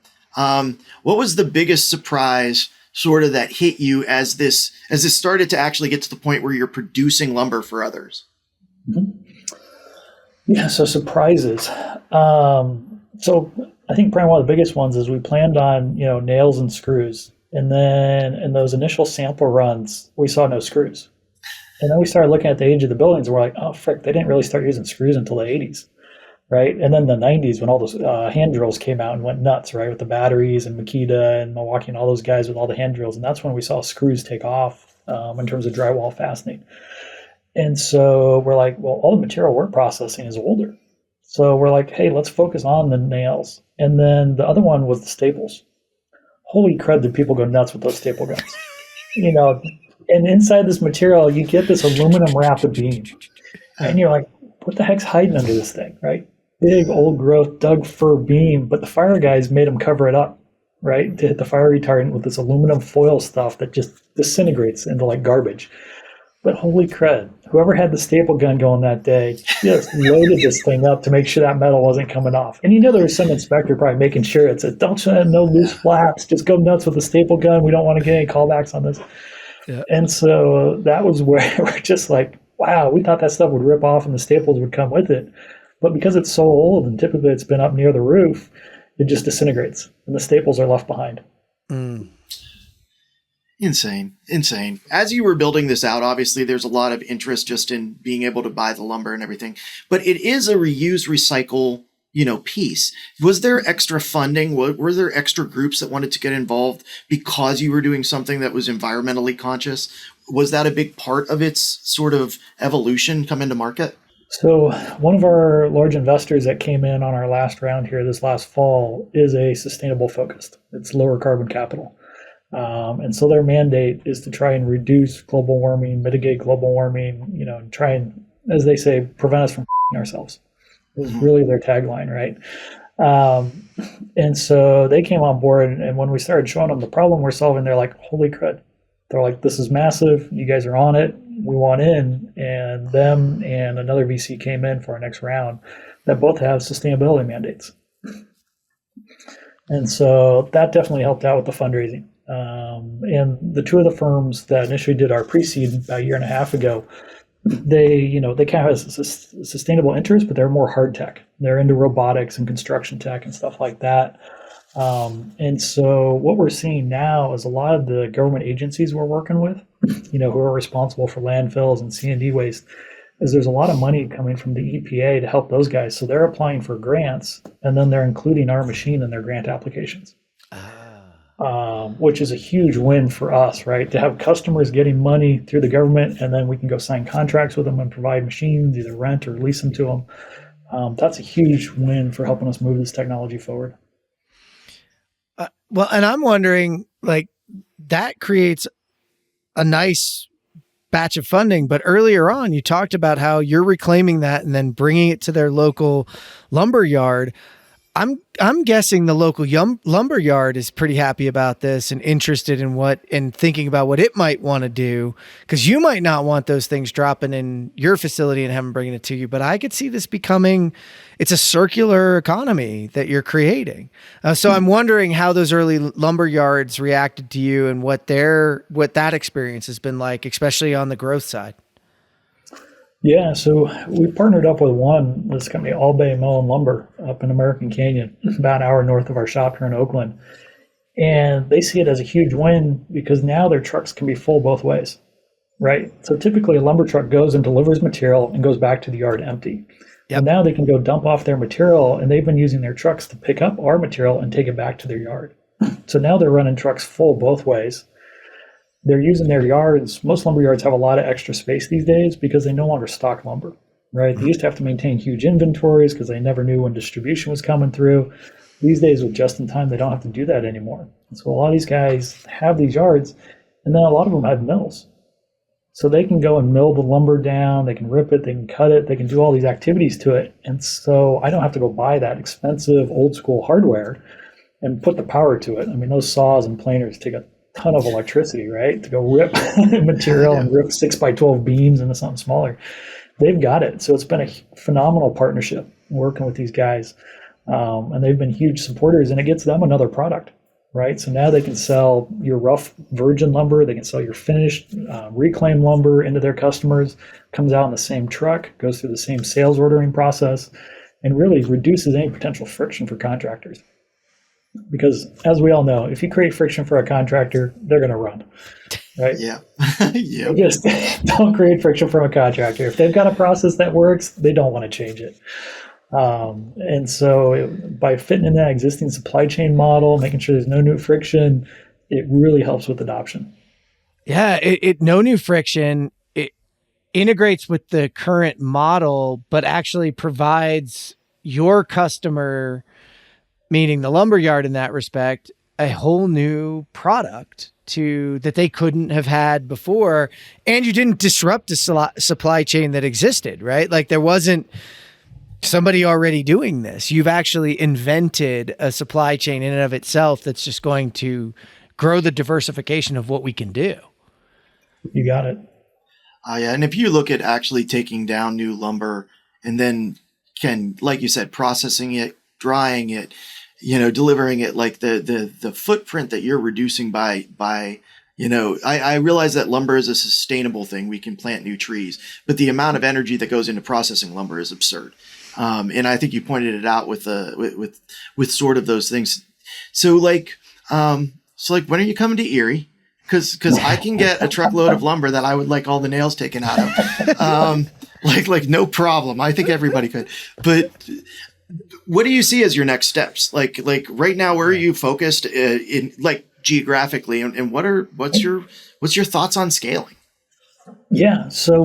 What was the biggest surprise sort of that hit you as this started to actually get to the point where you're producing lumber for others? Mm-hmm. Yeah. So surprises. So I think probably one of the biggest ones is we planned on, nails and screws. And then in those initial sample runs, we saw no screws. And then we started looking at the age of the buildings, and we're like, oh, frick, they didn't really start using screws until the 80s, right? And then the 90s, when all those hand drills came out and went nuts, right, with the batteries and Makita and Milwaukee and all those guys with all the hand drills. And that's when we saw screws take off in terms of drywall fastening. And so we're like, well, all the material we're processing is older. So we're like, hey, let's focus on the nails. And then the other one was the staples. Holy crud, did people go nuts with those staple guns? And inside this material, you get this aluminum wrapped beam. And you're like, what the heck's hiding under this thing, right? Big old growth Doug fir beam, but the fire guys made them cover it up, right? To hit the fire retardant with this aluminum foil stuff that just disintegrates into like garbage. But holy crud, whoever had the staple gun going that day just loaded this thing up to make sure that metal wasn't coming off. And there was some inspector probably making sure it said, don't no loose flaps, just go nuts with the staple gun. We don't want to get any callbacks on this. Yeah. And so that was where we're just like, wow, we thought that stuff would rip off and the staples would come with it. But because it's so old and typically it's been up near the roof, it just disintegrates and the staples are left behind. Mm. Insane. As you were building this out, obviously there's a lot of interest just in being able to buy the lumber and everything, but it is a reuse, recycle, piece. Was there extra funding? Were there extra groups that wanted to get involved because you were doing something that was environmentally conscious? Was that a big part of its sort of evolution coming to market? So one of our large investors that came in on our last round here this last fall is a sustainable focused. It's lower carbon capital. And so their mandate is to try and reduce global warming, mitigate global warming, and try and, as they say, prevent us from ourselves. Is really their tagline, right? And so they came on board, and when we started showing them the problem we're solving, they're like, holy crud. They're like, this is massive. You guys are on it. We want in. And them and another VC came in for our next round that both have sustainability mandates. And so that definitely helped out with the fundraising. And the two of the firms that initially did our pre-seed about a year and a half ago, they kind of have a sustainable interest, but they're more hard tech. They're into robotics and construction tech and stuff like that. And so what we're seeing now is a lot of the government agencies we're working with, who are responsible for landfills and C&D waste, is there's a lot of money coming from the EPA to help those guys. So they're applying for grants, and then they're including our machine in their grant applications. Which is a huge win for us, right? To have customers getting money through the government, and then we can go sign contracts with them and provide machines, either rent or lease them to them. That's a huge win for helping us move this technology forward. Well, and I'm wondering, that creates a nice batch of funding, but earlier on you talked about how you're reclaiming that and then bringing it to their local lumber yard. I'm guessing the local lumber yard is pretty happy about this and interested in thinking about what it might want to do, because you might not want those things dropping in your facility and having bringing it to you. But I could see this it's a circular economy that you're creating. So I'm wondering how those early lumber yards reacted to you and what that experience has been like, especially on the growth side. Yeah, so we partnered up with this company, All Bay Mill and Lumber, up in American Canyon, about an hour north of our shop here in Oakland. And they see it as a huge win because now their trucks can be full both ways, right? So typically a lumber truck goes and delivers material and goes back to the yard empty. Well, Yep. now they can go dump off their material, and they've been using their trucks to pick up our material and take it back to their yard. So now they're running trucks full both ways. They're using their yards. Most lumber yards have a lot of extra space these days because they no longer stock lumber, right? They used to have to maintain huge inventories because they never knew when distribution was coming through. These days, with just in time, they don't have to do that anymore. So a lot of these guys have these yards, and then a lot of them have mills. So they can go and mill the lumber down, they can rip it, they can cut it, they can do all these activities to it. And so I don't have to go buy that expensive old school hardware and put the power to it. I mean, those saws and planers take a ton of electricity, right? To go rip material and rip 6x12 beams into something smaller. They've got it. So it's been a phenomenal partnership working with these guys. And they've been huge supporters, and it gets them another product, right? So now they can sell your rough virgin lumber, they can sell your finished reclaimed lumber into their customers, comes out in the same truck, goes through the same sales ordering process, and really reduces any potential friction for contractors. Because as we all know, if you create friction for a contractor, they're going to run, right? Yeah. You just don't create friction from a contractor. If they've got a process that works, they don't want to change it. And so by fitting in that existing supply chain model, making sure there's no new friction, it really helps with adoption. Yeah, it no new friction. It integrates with the current model, but actually provides your customer, meaning the lumberyard in that respect, a whole new product that they couldn't have had before. And you didn't disrupt the supply chain that existed, right? Like there wasn't somebody already doing this. You've actually invented a supply chain in and of itself that's just going to grow the diversification of what we can do. You got it. Yeah. And if you look at actually taking down new lumber and then like you said, processing it, drying it, delivering it, like the footprint that you're reducing by, I realize that lumber is a sustainable thing. We can plant new trees, but the amount of energy that goes into processing lumber is absurd. And I think you pointed it out with sort of those things. So like when are you coming to Erie? Cause I can get a truckload of lumber that I would like all the nails taken out of. Like no problem. I think everybody could, but what do you see as your next steps? Like right now, where are you focused in like geographically, and what's your thoughts on scaling? Yeah, so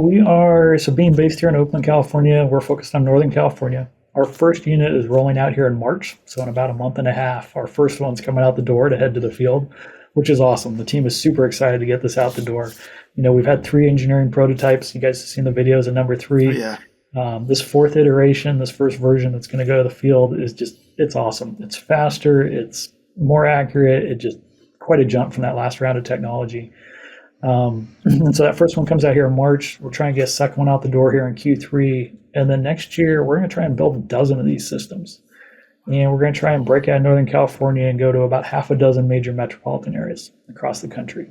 being based here in Oakland, California, we're focused on Northern California. Our first unit is rolling out here in March. So in about a month and a half, our first one's coming out the door to head to the field, which is awesome. The team is super excited to get this out the door. We've had 3 engineering prototypes. You guys have seen the videos of number 3. Oh, yeah. This 4th iteration, this first version that's going to go to the field it's awesome. It's faster, it's more accurate. It just quite a jump from that last round of technology. And so that first one comes out here in March. We're trying to get a second one out the door here in Q3. And then next year, we're going to try and build a dozen of these systems. And we're going to try and break out of Northern California and go to about half a dozen major metropolitan areas across the country.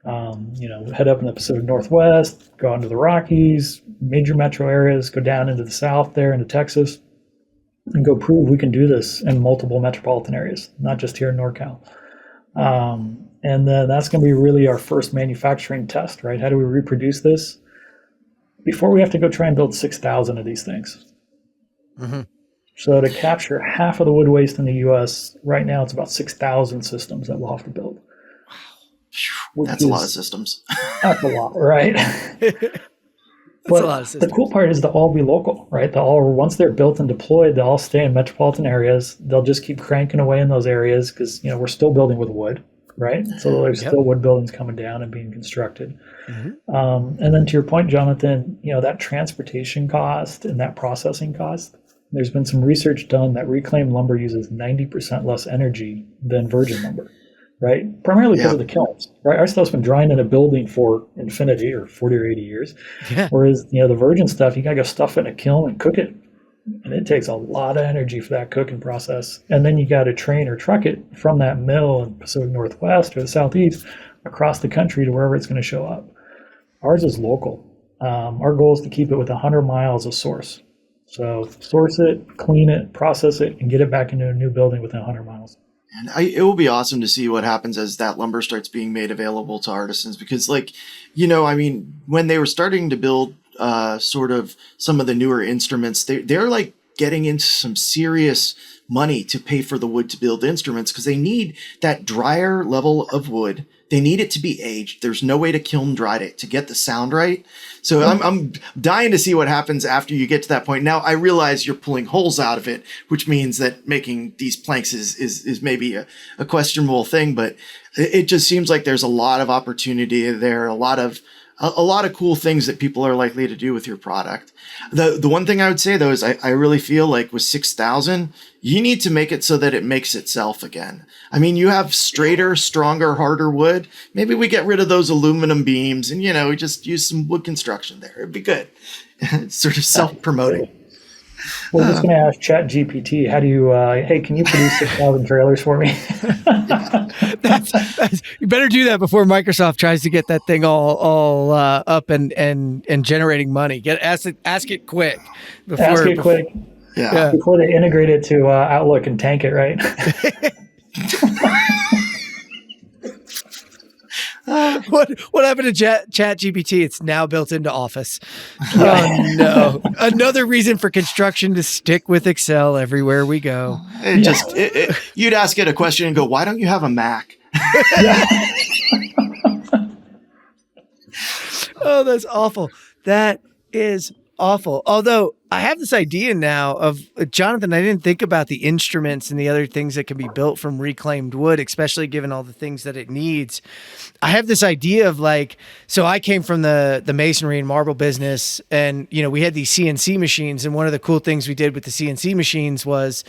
Head up in the Pacific Northwest, go out into the Rockies, major metro areas, go down into the South there, into Texas, and go prove we can do this in multiple metropolitan areas, not just here in NorCal. And then that's going to be really our first manufacturing test, right? How do we reproduce this? Before we have to go try and build 6,000 of these things. Mm-hmm. So to capture half of the wood waste in the U.S., right now it's about 6,000 systems that we'll have to build. That's a lot of systems. That's a lot, right? But the cool part is they'll all be local, right? Once they're built and deployed, they'll all stay in metropolitan areas. They'll just keep cranking away in those areas because we're still building with wood, right? So there's still wood buildings coming down and being constructed. Mm-hmm. And then to your point, Jonathan, that transportation cost and that processing cost, there's been some research done that reclaimed lumber uses 90% less energy than virgin lumber. Right? Primarily because of the kilns, right? Our stuff's been drying in a building for infinity or 40 or 80 years. Yeah. Whereas, the virgin stuff, you got to go stuff it in a kiln and cook it. And it takes a lot of energy for that cooking process. And then you got to train or truck it from that mill in the Pacific Northwest or the Southeast across the country to wherever it's going to show up. Ours is local. Our goal is to keep it with 100 miles of source. So source it, clean it, process it, and get it back into a new building within 100 miles. And it will be awesome to see what happens as that lumber starts being made available to artisans because when they were starting to build sort of some of the newer instruments, they're like getting into some serious money to pay for the wood to build instruments because they need that drier level of wood. They need it to be aged. There's no way to kiln dry it to get the sound right. So I'm dying to see what happens after you get to that point. Now I realize you're pulling holes out of it, which means that making these planks is maybe a questionable thing, but it just seems like there's a lot of opportunity there, a lot of cool things that people are likely to do with your product. The one thing I would say though is I really feel like with 6,000, you need to make it so that it makes itself again. I mean, you have straighter, stronger, harder wood. Maybe we get rid of those aluminum beams and, we just use some wood construction there. It'd be good. It's sort of self-promoting. We're just going to ask ChatGPT, how do you, hey, can you produce 6,000 trailers for me? That's, you better do that before Microsoft tries to get that thing all up and generating money. Ask it quick. Quick. Yeah. Before they integrate it to Outlook and tank it, right? What happened to ChatGPT? It's now built into Office. Oh no! Another reason for construction to stick with Excel everywhere we go. You'd ask it a question and go, "Why don't you have a Mac?" Oh, that's awful. That is awful. Although I have this idea now of Jonathan, I didn't think about the instruments and the other things that can be built from reclaimed wood, especially given all the things that it needs. I have this idea of so I came from the masonry and marble business, and we had these CNC machines, and one of the cool things we did with the CNC machines was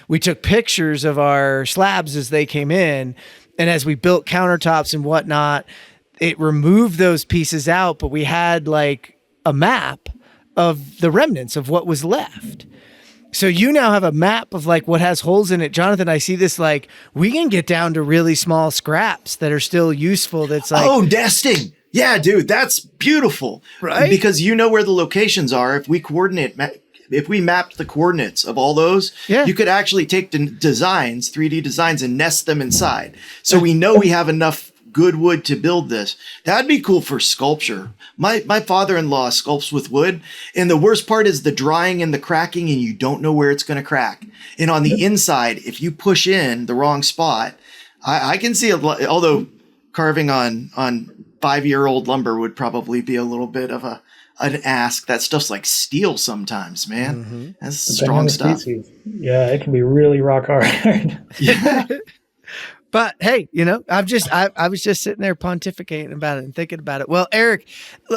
we took pictures of our slabs as they came in, and as we built countertops and whatnot, it removed those pieces out, but we had a map of the remnants of what was left. So you now have a map of what has holes in it. Jonathan, I see this we can get down to really small scraps that are still useful. That's nesting. Yeah, dude, that's beautiful. Right? Because you know where the locations are. If we mapped the coordinates of all those, you could actually take the designs, 3D designs, and nest them inside. So we know we have enough good wood to build this. That'd be cool for sculpture. My father-in-law sculpts with wood, and the worst part is the drying and the cracking, and you don't know where it's going to crack. And on the inside, if you push in the wrong spot, I can see although carving on 5-year-old lumber would probably be a little bit of an ask. That stuff's like steel sometimes, man. Mm-hmm. That's strong stuff. Yeah, it can be really rock hard. Yeah. But hey, I was just sitting there pontificating about it and thinking about it. Well, Eric,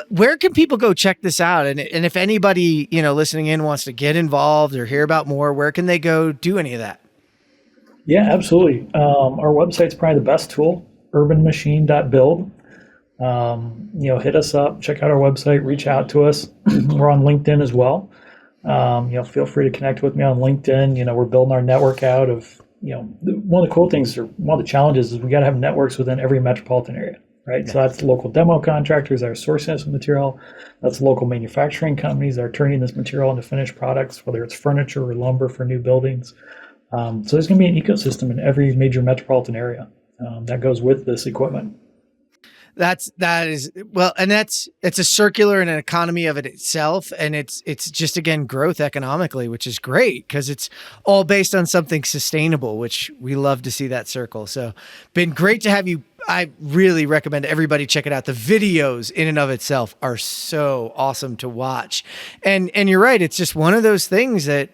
where can people go check this out? And if anybody, listening in wants to get involved or hear about more, where can they go do any of that? Yeah, absolutely. Our website's probably the best tool, urbanmachine.build. Hit us up, check out our website, reach out to us. We're on LinkedIn as well. Feel free to connect with me on LinkedIn. We're building our network out of, one of the cool things or one of the challenges is we got to have networks within every metropolitan area, right? Yeah. So that's local demo contractors that are sourcing this material. That's local manufacturing companies that are turning this material into finished products, whether it's furniture or lumber for new buildings. So there's going to be an ecosystem in every major metropolitan area that goes with this equipment. It's a circular and an economy of it itself. And it's just, again, growth economically, which is great because it's all based on something sustainable, which we love to see that circle. So been great to have you. I really recommend everybody check it out. The videos in and of itself are so awesome to watch. And you're right. It's just one of those things that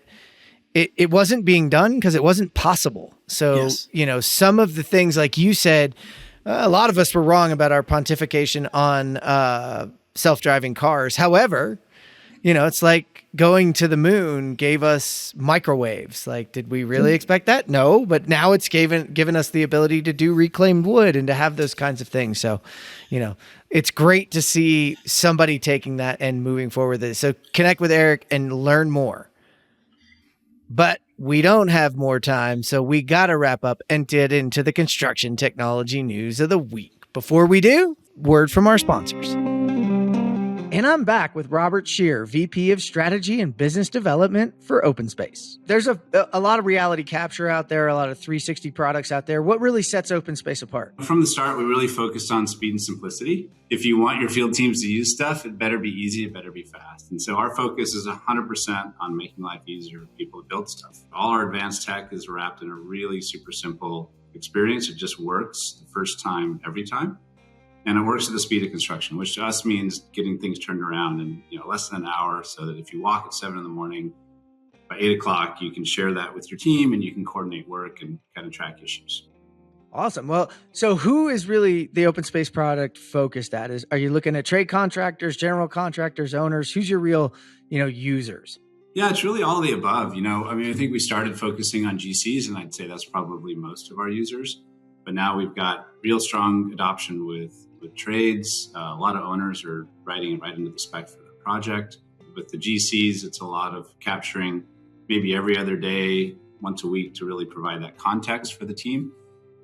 it wasn't being done because it wasn't possible. So, yes. Some of the things like you said, a lot of us were wrong about our pontification on self-driving cars. However, it's like going to the moon gave us microwaves. Did we really expect that? No, but now it's given us the ability to do reclaimed wood and to have those kinds of things. So, it's great to see somebody taking that and moving forward with it. So connect with Eric and learn more. But we don't have more time, so we got to wrap up and get into the construction technology news of the week. Before we do, word from our sponsors. And I'm back with Robert Shear, VP of Strategy and Business Development for OpenSpace. There's a lot of reality capture out there, a lot of 360 products out there. What really sets OpenSpace apart? From the start, we really focused on speed and simplicity. If you want your field teams to use stuff, it better be easy, it better be fast. And so our focus is 100% on making life easier for people to build stuff. All our advanced tech is wrapped in a really super simple experience. It just works the first time, every time. And it works at the speed of construction, which to us means getting things turned around in less than an hour, so that if you walk at 7 a.m, by 8 o'clock, you can share that with your team and you can coordinate work and kind of track issues. Awesome. Well, so who is really the OpenSpace product focused at? Are you looking at trade contractors, general contractors, owners? Who's your real, users? Yeah, it's really all of the above. I think we started focusing on GCs, and I'd say that's probably most of our users. But now we've got real strong adoption with trades. A lot of owners are writing it right into the spec for the project. With the GCs, it's a lot of capturing maybe every other day, once a week, to really provide that context for the team.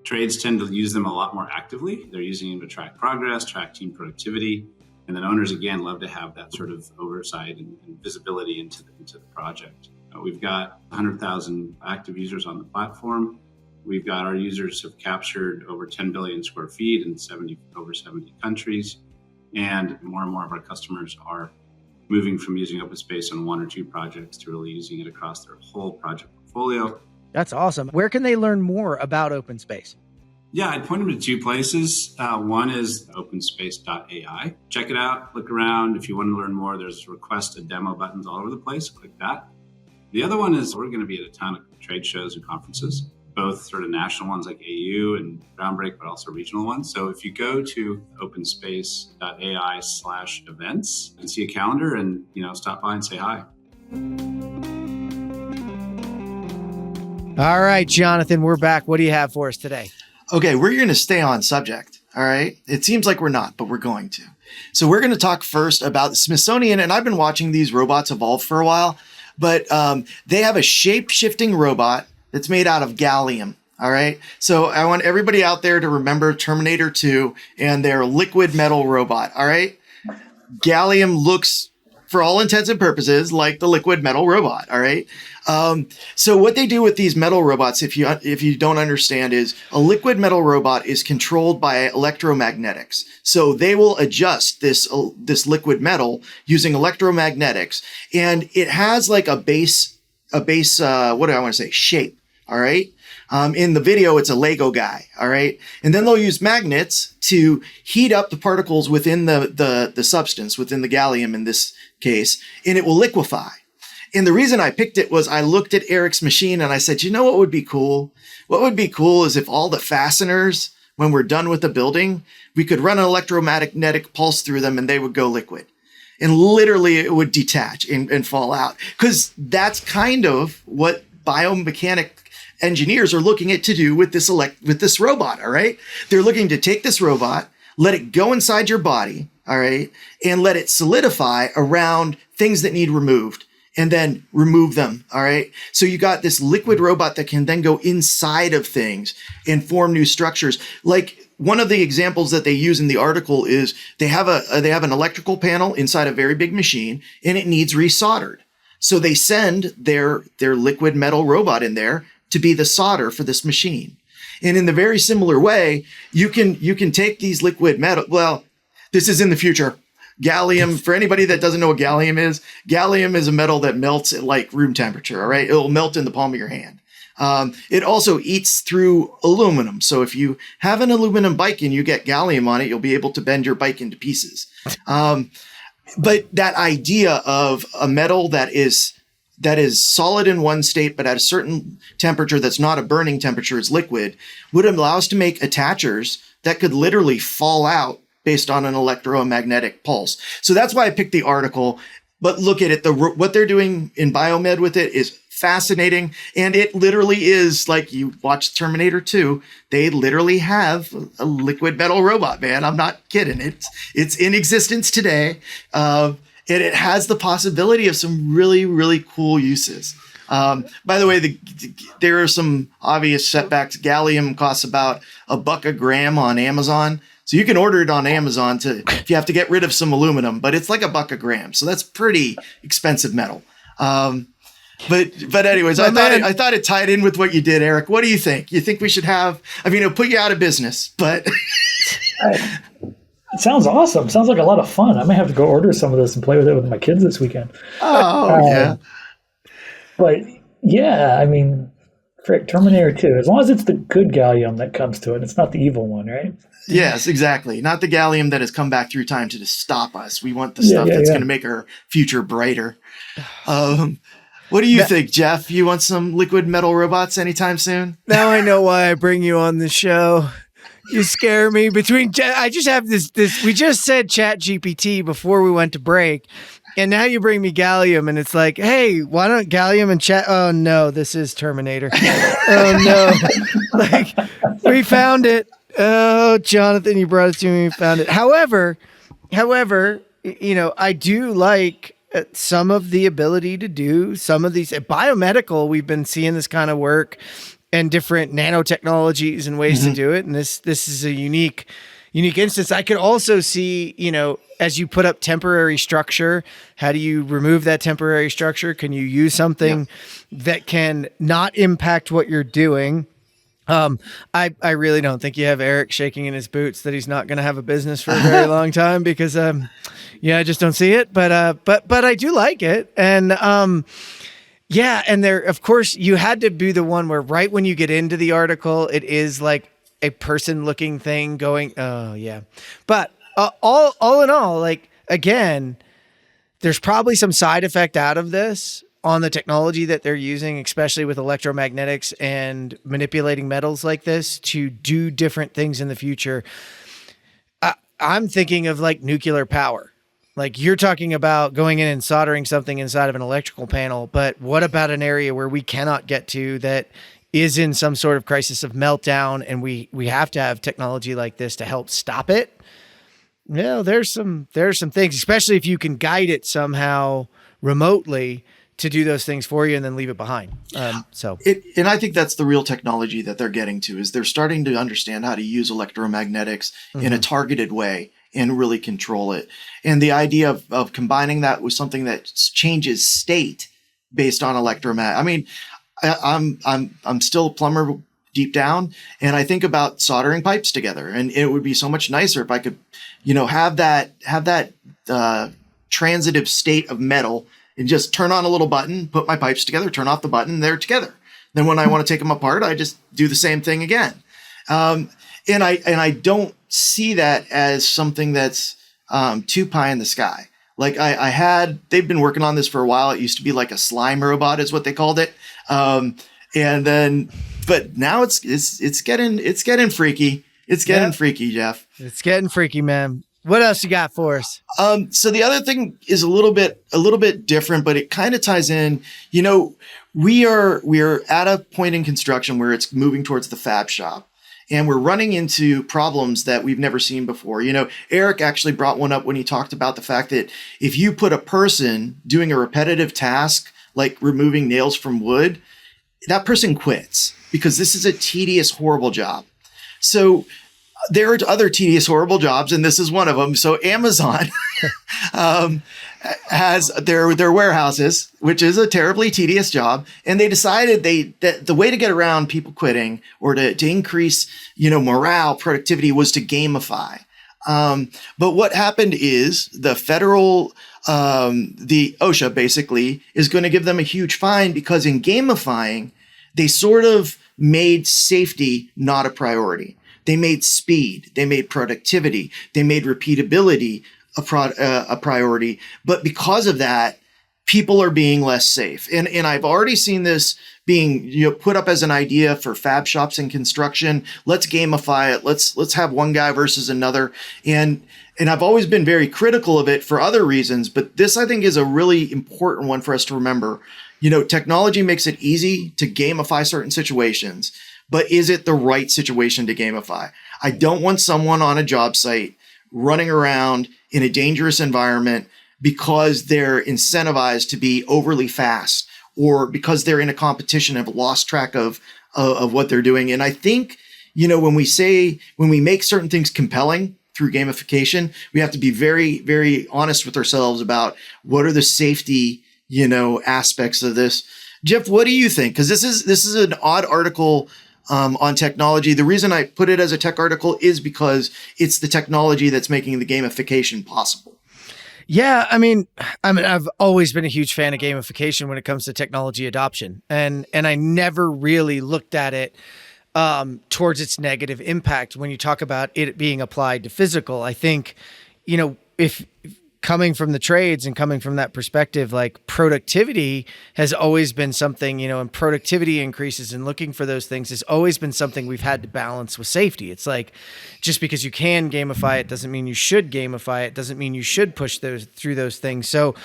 Trades tend to use them a lot more actively. They're using them to track progress, track team productivity. And then owners, again, love to have that sort of oversight and visibility into the project. We've got 100,000 active users on the platform. We've got our users have captured over 10 billion square feet in over 70 countries. And more of our customers are moving from using OpenSpace on 1 or 2 projects to really using it across their whole project portfolio. That's awesome. Where can they learn more about OpenSpace? Yeah, I'd point them to 2 places. One is openspace.ai. Check it out, look around. If you want to learn more, there's request a demo buttons all over the place. Click that. The other one is we're going to be at a ton of trade shows and conferences, both sort of national ones like AU and Groundbreak, but also regional ones. So if you go to openspace.ai/events, you can see a calendar and, stop by and say hi. All right, Jonathan, we're back. What do you have for us today? Okay, we're going to stay on subject. All right. It seems like we're not, but we're going to. So we're going to talk first about the Smithsonian. And I've been watching these robots evolve for a while, but they have a shape-shifting robot that's made out of gallium. All right. So I want everybody out there to remember Terminator 2 and their liquid metal robot. All right. Gallium looks, for all intents and purposes, like the liquid metal robot. All right. So what they do with these metal robots, if you don't understand, is a liquid metal robot is controlled by electromagnetics. So they will adjust this liquid metal using electromagnetics, and it has like a base, what do I want to say? Shape. All right. In the video, it's a Lego guy. All right. And then they'll use magnets to heat up the particles within the substance, within the gallium in this case, and it will liquefy. And the reason I picked it was I looked at Eric's machine and I said, what would be cool? What would be cool is if all the fasteners, when we're done with the building, we could run an electromagnetic pulse through them and they would go liquid. And literally it would detach and fall out. Because that's kind of what biomechanic engineers are looking at to do with this robot, all right? They're looking to take this robot, let it go inside your body, all right, and let it solidify around things that need removed, and then remove them, all right? So you got this liquid robot that can then go inside of things and form new structures. Like one of the examples that they use in the article is they have an electrical panel inside a very big machine, and it needs resoldered. So they send their liquid metal robot in there to be the solder for this machine. And in the very similar way, you can take these liquid metal. Well, this is in the future. Gallium, for anybody that doesn't know what gallium is a metal that melts at like room temperature. All right. It'll melt in the palm of your hand. It also eats through aluminum. So if you have an aluminum bike and you get gallium on it, you'll be able to bend your bike into pieces. But that idea of a metal that is solid in one state, but at a certain temperature that's not a burning temperature, is liquid, would allow us to make attachers that could literally fall out based on an electromagnetic pulse. So that's why I picked the article. But look at it. What they're doing in biomed with it is fascinating. And it literally is like you watch Terminator 2. They literally have a liquid metal robot, man. I'm not kidding. It's in existence today. And it has the possibility of some really, really cool uses. By the way, there are some obvious setbacks. Gallium costs about $1 a gram on Amazon. So you can order it on Amazon if you have to get rid of some aluminum, but it's like $1 a gram. So that's pretty expensive metal. But anyways, I thought it tied in with what you did, Eric. What do you think? You think we should it'll put you out of business, but it sounds awesome. Sounds like a lot of fun. I may have to go order some of this and play with it with my kids this weekend. Oh, yeah. But yeah, I mean, frick, Terminator 2, as long as it's the good gallium that comes to it, it's not the evil one, right? Yes, exactly. Not the gallium that has come back through time to just stop us. We want the stuff that's going to make our future brighter. What do you think, Jeff? You want some liquid metal robots anytime soon? Now I know why I bring you on the show. You scare me. I just have this. We just said Chat GPT before we went to break, and now you bring me gallium, and it's like, hey, why don't gallium and chat? Oh no, this is Terminator. Oh no, like we found it. Oh, Jonathan, you brought it to me. We found it. However, I do like some of the ability to do some of these biomedical. We've been seeing this kind of work and different nanotechnologies and ways to do it. And this is a unique instance. I could also see, as you put up temporary structure, how do you remove that temporary structure? Can you use something that can not impact what you're doing? I really don't think you have Eric shaking in his boots that he's not going to have a business for a very long time because, I just don't see it. But I do like it. And, and there, of course, you had to be the one where right when you get into the article, it is like a person looking thing going, oh yeah. But all in all, like, again, there's probably some side effect out of this on the technology that they're using, especially with electromagnetics and manipulating metals like this to do different things in the future. I'm thinking of like nuclear power. Like you're talking about going in and soldering something inside of an electrical panel, but what about an area where we cannot get to that is in some sort of crisis of meltdown and we have to have technology like this to help stop it? There's some things, especially if you can guide it somehow remotely to do those things for you and then leave it behind. And I think that's the real technology that they're getting to is they're starting to understand how to use electromagnetics in a targeted way and really control it. And the idea of combining that with something that changes state based on electromagnet. I mean, I'm still a plumber deep down, and I think about soldering pipes together. And it would be so much nicer if I could, have that transitive state of metal and just turn on a little button, put my pipes together, turn off the button, they're together. Then when I want to take them apart, I just do the same thing again. And I don't see that as something that's too pie in the sky. Like they've been working on this for a while. It used to be like a slime robot is what they called it. But now it's getting freaky. It's getting freaky, Jeff. It's getting freaky, man. What else you got for us? So the other thing is a little bit different, but it kind of ties in. We are at a point in construction where it's moving towards the fab shop, and we're running into problems that we've never seen before. Eric actually brought one up when he talked about the fact that if you put a person doing a repetitive task like removing nails from wood, that person quits because this is a tedious, horrible job. So there are other tedious, horrible jobs, and this is one of them. So Amazon has their warehouses, which is a terribly tedious job, and they decided that the way to get around people quitting or to increase morale, productivity was to gamify. But what happened is the federal the OSHA basically is going to give them a huge fine because in gamifying they sort of made safety not a priority. They made speed, they made productivity, they made repeatability a priority. But because of that, people are being less safe. And I've already seen this being put up as an idea for fab shops and construction. Let's gamify it. Let's have one guy versus another. And I've always been very critical of it for other reasons, but this I think is a really important one for us to remember. Technology makes it easy to gamify certain situations. But is it the right situation to gamify? I don't want someone on a job site running around in a dangerous environment because they're incentivized to be overly fast or because they're in a competition and have lost track of what they're doing. And I think when we make certain things compelling through gamification, we have to be very, very honest with ourselves about what are the safety, aspects of this. Jeff, what do you think? Because this is an odd article on technology. The reason I put it as a tech article is because it's the technology that's making the gamification possible. Yeah, I mean, I've always been a huge fan of gamification when it comes to technology adoption, and I never really looked at it towards its negative impact when you talk about it being applied to physical. I think, if coming from the trades and coming from that perspective, like productivity has always been something, and productivity increases and looking for those things has always been something we've had to balance with safety. It's like, just because you can gamify it doesn't mean you should gamify it, doesn't mean you should push through those things. So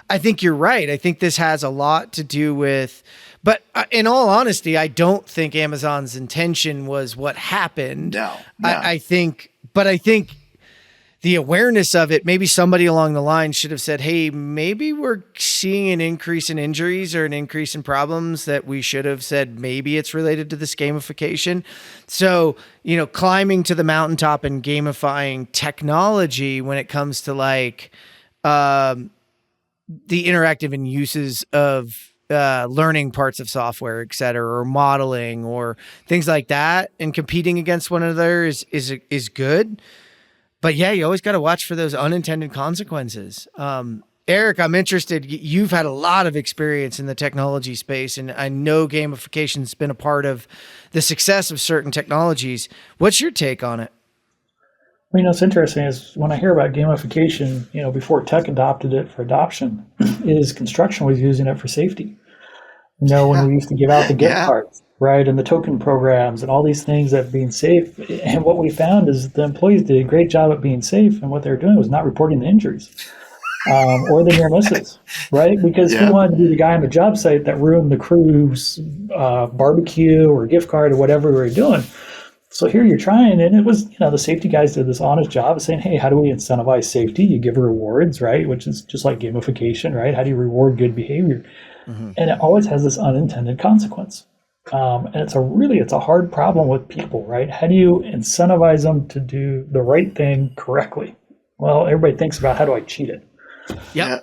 I think you're right. I think this has a lot to do with, but in all honesty, I don't think Amazon's intention was what happened. No. I think the awareness of it, maybe somebody along the line should have said, hey, maybe we're seeing an increase in injuries or an increase in problems that we should have said, maybe it's related to this gamification. So, climbing to the mountaintop and gamifying technology when it comes to like the interactive and uses of learning parts of software, et cetera, or modeling or things like that, and competing against one another is good. But yeah, you always got to watch for those unintended consequences. Eric, I'm interested. You've had a lot of experience in the technology space, and I know gamification's been a part of the success of certain technologies. What's your take on it? Well, what's interesting is when I hear about gamification, before tech adopted it for adoption, is construction was using it for safety. When we used to give out the gift cards, right, and the token programs and all these things that being safe. And what we found is the employees did a great job at being safe, and what they were doing was not reporting the injuries or the near misses, right? Because who wanted to be the guy on the job site that ruined the crew's barbecue or gift card or whatever we were doing? So here you're trying, and it was, the safety guys did this honest job of saying, hey, how do we incentivize safety? You give rewards, right? Which is just like gamification, right? How do you reward good behavior? Mm-hmm. And it always has this unintended consequence. And it's a hard problem with people, right? How do you incentivize them to do the right thing correctly? Well, everybody thinks about, how do I cheat it? Yeah.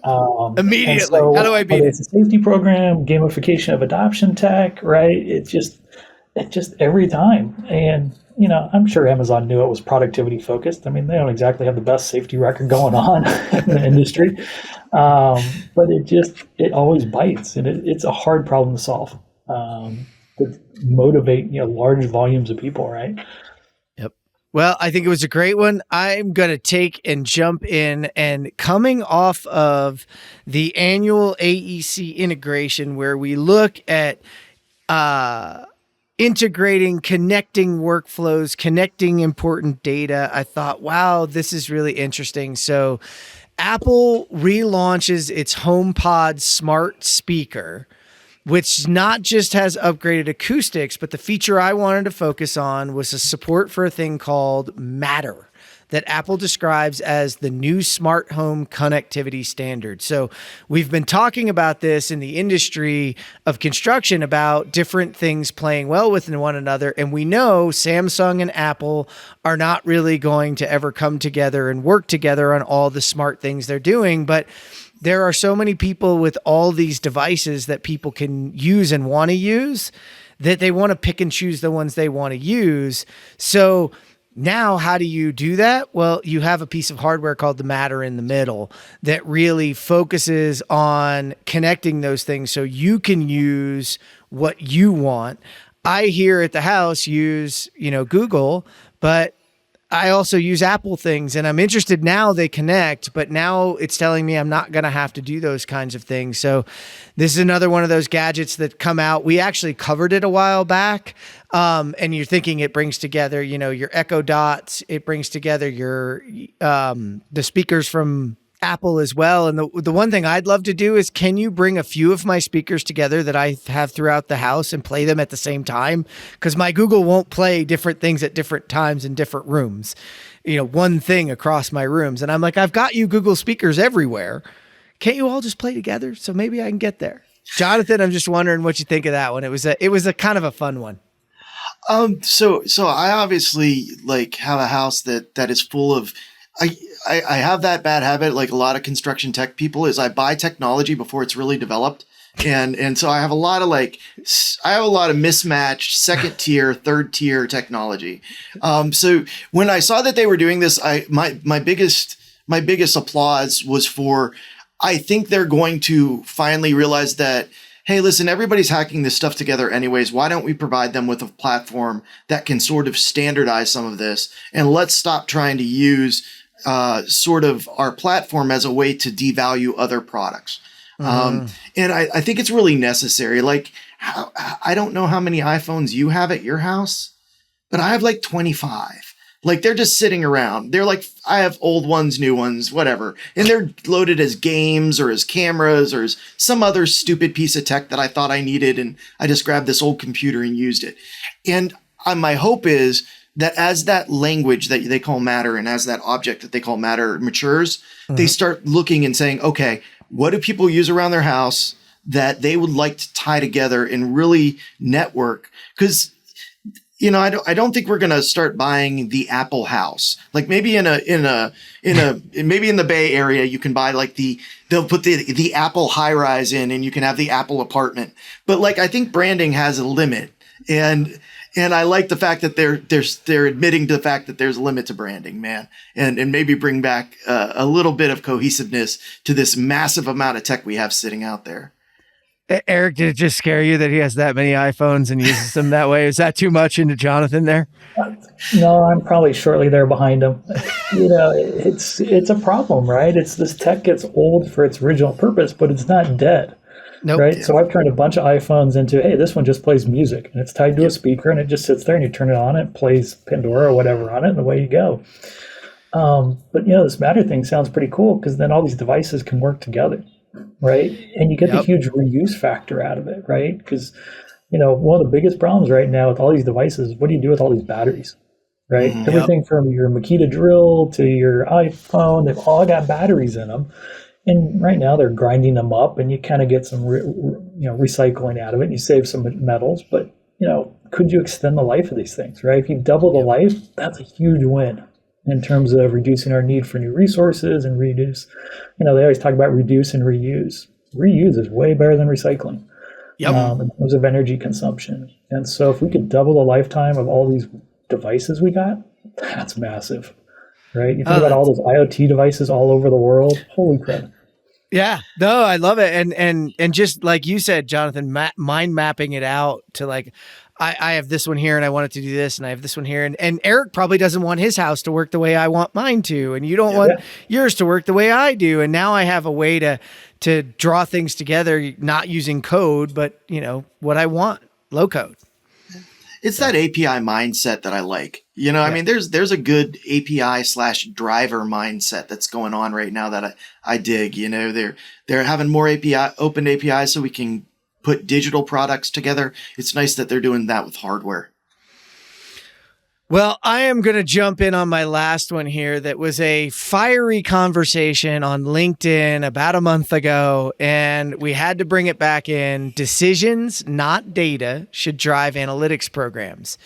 Immediately. So, how do I beat it? It's a safety program, gamification of adoption tech, right? It's just every time. And, I'm sure Amazon knew it was productivity focused. I mean, they don't exactly have the best safety record going on in the industry. But it always bites, and it's a hard problem to solve. To motivate large volumes of people, right? Yep. Well, I think it was a great one. I'm going to take and jump in, and coming off of the annual AEC integration where we look at integrating, connecting workflows, connecting important data, I thought, wow, this is really interesting. So Apple relaunches its HomePod smart speaker, which not just has upgraded acoustics, but the feature I wanted to focus on was a support for a thing called Matter that Apple describes as the new smart home connectivity standard. So we've been talking about this in the industry of construction about different things playing well with one another. And we know Samsung and Apple are not really going to ever come together and work together on all the smart things they're doing. But there are so many people with all these devices that people can use and want to use that they want to pick and choose the ones they want to use. So now, how do you do that? Well, you have a piece of hardware called the Matter in the middle that really focuses on connecting those things so you can use what you want. I here at the house use, Google, but I also use Apple things, and I'm interested now they connect, but now it's telling me I'm not going to have to do those kinds of things. So this is another one of those gadgets that come out. We actually covered it a while back. And you're thinking it brings together, your Echo Dots. It brings together your, the speakers from Apple as well. And the one thing I'd love to do is, can you bring a few of my speakers together that I have throughout the house and play them at the same time? Because my Google won't play different things at different times in different rooms, one thing across my rooms. And I'm like, I've got you Google speakers everywhere. Can't you all just play together? So maybe I can get there. Jonathan, I'm just wondering what you think of that one. It was a kind of a fun one. So I obviously like have a house that is full of, I have that bad habit, like a lot of construction tech people, is I buy technology before it's really developed. And so I have a lot of I have a lot of mismatched second tier, third tier technology. So when I saw that they were doing this, my biggest applause was for, I think they're going to finally realize that, hey, listen, everybody's hacking this stuff together anyways. Why don't we provide them with a platform that can sort of standardize some of this? And let's stop trying to use sort of our platform as a way to devalue other products. And I think it's really necessary. Like, I don't know how many iPhones you have at your house, but I have like 25. Like, they're just sitting around. They're like, I have old ones, new ones, whatever. And they're loaded as games or as cameras or as some other stupid piece of tech that I thought I needed. And I just grabbed this old computer and used it. And my hope is that as that language that they call matter and as that object that they call matter matures, they start looking and saying, okay, what do people use around their house that they would like to tie together and really network? Because I don't think we're going to start buying the Apple house. Like maybe maybe in the Bay Area, you can buy like they'll put the Apple high rise in and you can have the Apple apartment. But like, I think branding has a limit, and I like the fact that they're admitting to the fact that there's a limit to branding, man, and maybe bring back a little bit of cohesiveness to this massive amount of tech we have sitting out there. Eric, did it just scare you that he has that many iPhones and uses them that way? Is that too much into Jonathan there? No, I'm probably shortly there behind him. It's a problem, right? It's this tech gets old for its original purpose, but it's not dead. Nope. Right. So I've turned a bunch of iPhones into, hey, this one just plays music and it's tied to a speaker and it just sits there and you turn it on, it plays Pandora or whatever on it and away you go. But this matter thing sounds pretty cool because then all these devices can work together. Right. And you get the huge reuse factor out of it. Right. Because, one of the biggest problems right now with all these devices, what do you do with all these batteries? Right. Everything from your Makita drill to your iPhone, they've all got batteries in them. And right now they're grinding them up and you kind of get some, recycling out of it. You save some metals, but, could you extend the life of these things, right? If you double the life, that's a huge win in terms of reducing our need for new resources and reduce, they always talk about reduce and reuse. Reuse is way better than recycling in terms of energy consumption. And so if we could double the lifetime of all these devices we got, that's massive. Right? You think about all those IoT devices all over the world. Holy crap. Yeah, no, I love it. And just like you said, Jonathan, mind mapping it out to like, I have this one here and I want it to do this and I have this one here. And Eric probably doesn't want his house to work the way I want mine to. And you don't want yours to work the way I do. And now I have a way to draw things together, not using code, but what I want, low code. It's that API mindset that I like. I mean, there's a good API/driver mindset that's going on right now that I dig. They're having more open APIs so we can put digital products together. It's nice that they're doing that with hardware. Well, I am going to jump in on my last one here. That was a fiery conversation on LinkedIn about a month ago, and we had to bring it back in. Decisions, not data, should drive analytics programs.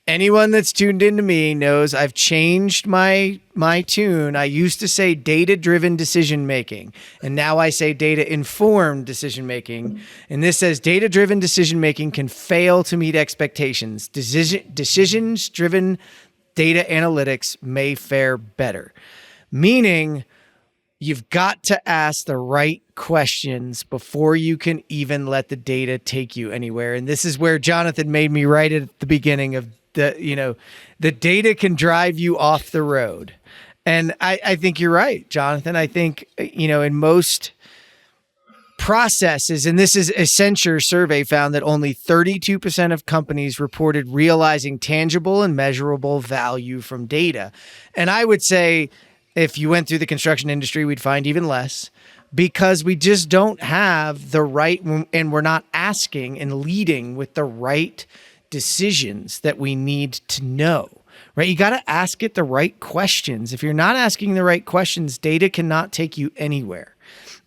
Anyone that's tuned into me knows I've changed my tune. I used to say data-driven decision-making, and now I say data-informed decision-making. And this says data-driven decision-making can fail to meet expectations. Decisions-driven data analytics may fare better. Meaning, you've got to ask the right questions before you can even let the data take you anywhere. And this is where Jonathan made me right at the beginning of the data can drive you off the road. And I think you're right, Jonathan. I think, in most processes, and this is Accenture survey found that only 32% of companies reported realizing tangible and measurable value from data. And I would say if you went through the construction industry, we'd find even less, because we just don't have the right, and we're not asking and leading with the right decisions that we need to know, right? You got to ask it the right questions. If you're not asking the right questions, data cannot take you anywhere.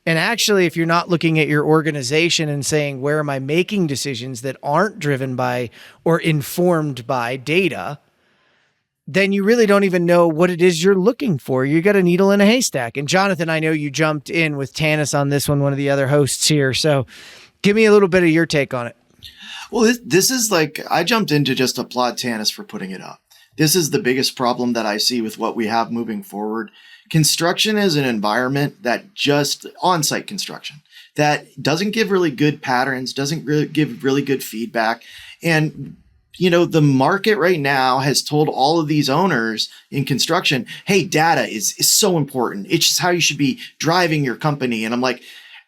And actually, if you're not looking at your organization and saying, where am I making decisions that aren't driven by or informed by data, then you really don't even know what it is you're looking for. You got a needle in a haystack. And Jonathan, I know you jumped in with Tanis on this one of the other hosts here. So give me a little bit of your take on it. Well, this is like, I jumped in to just applaud Tanis for putting it up. This is the biggest problem that I see with what we have moving forward. Construction is an environment that just on-site construction that doesn't give really good patterns, doesn't really give really good feedback. And the market right now has told all of these owners in construction, hey, data is so important. It's just how you should be driving your company. And I'm like,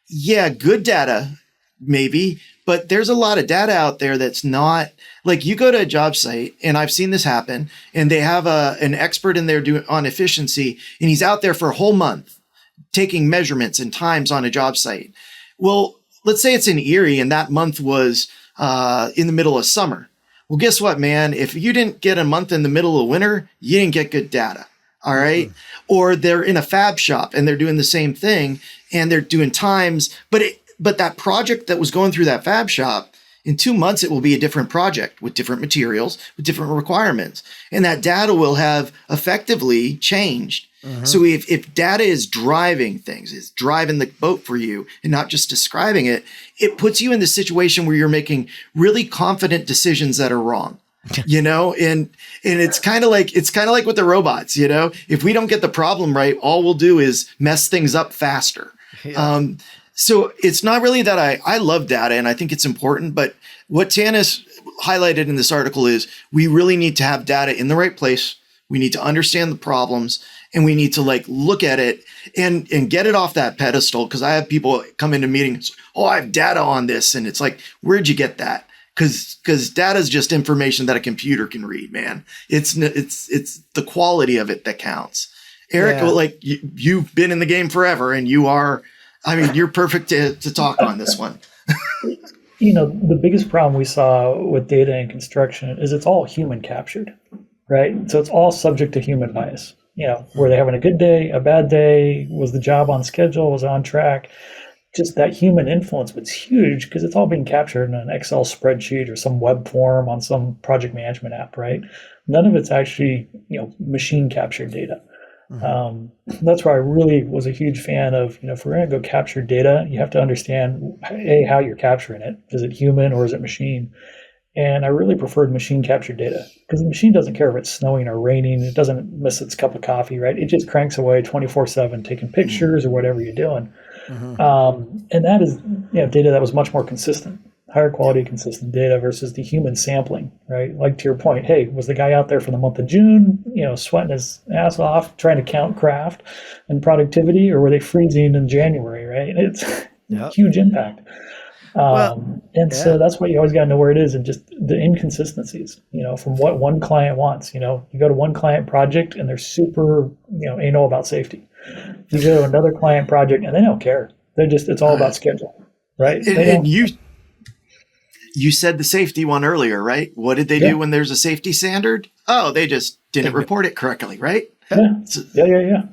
yeah, good data, maybe, but there's a lot of data out there that's not like, you go to a job site, and I've seen this happen, and they have an expert in there on efficiency, and he's out there for a whole month taking measurements and times on a job site. Well, let's say it's in Erie, and that month was in the middle of summer. Well, guess what, man? If you didn't get a month in the middle of winter, you didn't get good data. All right. Mm-hmm. Or they're in a fab shop and they're doing the same thing and they're doing times, but that project that was going through that fab shop, in 2 months, it will be a different project with different materials, with different requirements. And that data will have effectively changed. Mm-hmm. So if data is driving things, is driving the boat for you and not just describing it, it puts you in the situation where you're making really confident decisions that are wrong. And it's kind of like with the robots, if we don't get the problem right, all we'll do is mess things up faster. Yeah. So it's not really that I love data and I think it's important, but what Tanis highlighted in this article is we really need to have data in the right place. We need to understand the problems and we need to look at it and get it off that pedestal. Because I have people come into meetings, I have data on this. And it's like, where'd you get that? Because data is just information that a computer can read, man. It's the quality of it that counts. Eric, you've been in the game forever and you're perfect to talk on this one. The biggest problem we saw with data in construction is it's all human captured, right? So it's all subject to human bias. Were they having a good day, a bad day? Was the job on schedule? Was it on track? Just that human influence was huge because it's all being captured in an Excel spreadsheet or some web form on some project management app, right? None of it's actually, machine captured data. Mm-hmm. That's why I really was a huge fan of, if we're going to go capture data, you have to understand, how you're capturing it. Is it human or is it machine? And I really preferred machine captured data because the machine doesn't care if it's snowing or raining. It doesn't miss its cup of coffee, right? It just cranks away 24/7, taking pictures or whatever you're doing. Mm-hmm. And that is, data that was much more consistent, higher quality, consistent data versus the human sampling, right? Like to your point, hey, was the guy out there for the month of June, sweating his ass off, trying to count craft and productivity, or were they freezing in January, right? It's a huge impact. So that's why you always got to know where it is and just the inconsistencies, from what one client wants. You go to one client project and they're super, anal about safety. You go to another client project and they don't care. It's all about schedule, right? And you said the safety one earlier, right? What did they do when there's a safety standard? Oh, they just didn't report it correctly, right? Yeah.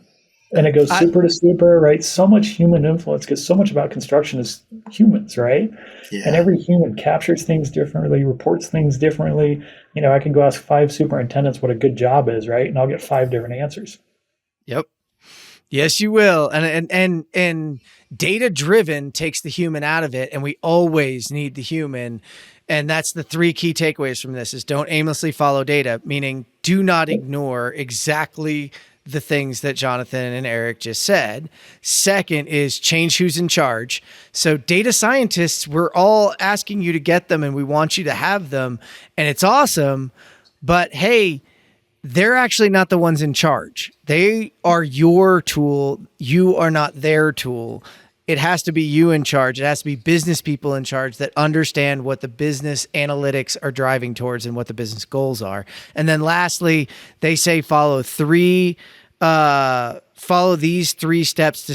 And it goes super to super, right? So much human influence because so much about construction is humans, right? Yeah. And every human captures things differently, reports things differently. I can go ask 5 superintendents what a good job is, right? And I'll get 5 different answers. Yep. Yes, you will. And data driven takes the human out of it. And we always need the human. And that's the 3 key takeaways from this is don't aimlessly follow data, meaning do not ignore exactly the things that Jonathan and Eric just said. Second is change who's in charge. So data scientists, we're all asking you to get them and we want you to have them. And it's awesome. But hey, they're actually not the ones in charge. They are your tool. You are not their tool. It has to be you in charge. It has to be business people in charge that understand what the business analytics are driving towards and what the business goals are. And then lastly, they say follow these 3 steps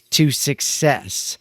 to success.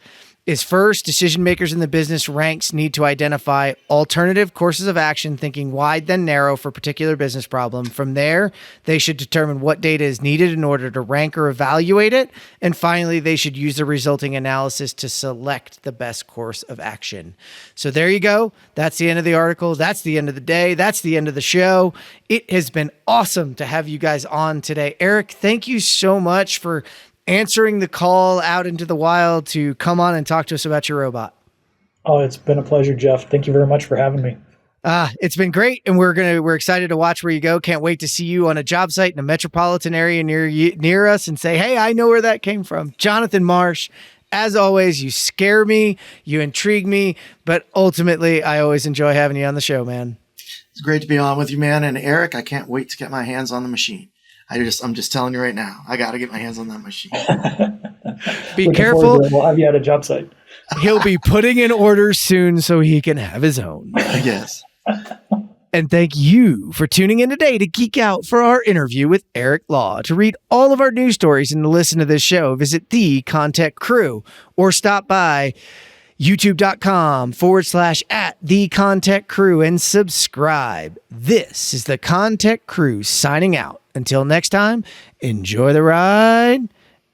is first, decision makers in the business ranks need to identify alternative courses of action, thinking wide then narrow for a particular business problem. From there, they should determine what data is needed in order to rank or evaluate it. And finally, they should use the resulting analysis to select the best course of action. So there you go. That's the end of the article. That's the end of the day. That's the end of the show. It has been awesome to have you guys on today. Eric, thank you so much for answering the call out into the wild to come on and talk to us about your robot. Oh, it's been a pleasure, Jeff. Thank you very much for having me. It's been great, and we're excited to watch where you go. Can't wait to see you on a job site in a metropolitan area near us and say, hey, I know where that came from. Jonathan Marsh, as always, you scare me, you intrigue me, but ultimately, I always enjoy having you on the show, man. It's great to be on with you, man. And Eric, I can't wait to get my hands on the machine. I'm just telling you right now, I got to get my hands on that machine. Be careful. We'll have you at a job site. He'll be putting in orders soon so he can have his own. Yes. And thank you for tuning in today to geek out for our interview with Eric Law. To read all of our news stories and to listen to this show, visit the ConTech Crew or stop by youtube.com/@the ConTech Crew and subscribe. This is the ConTech Crew signing out. Until next time, enjoy the ride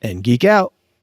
and geek out.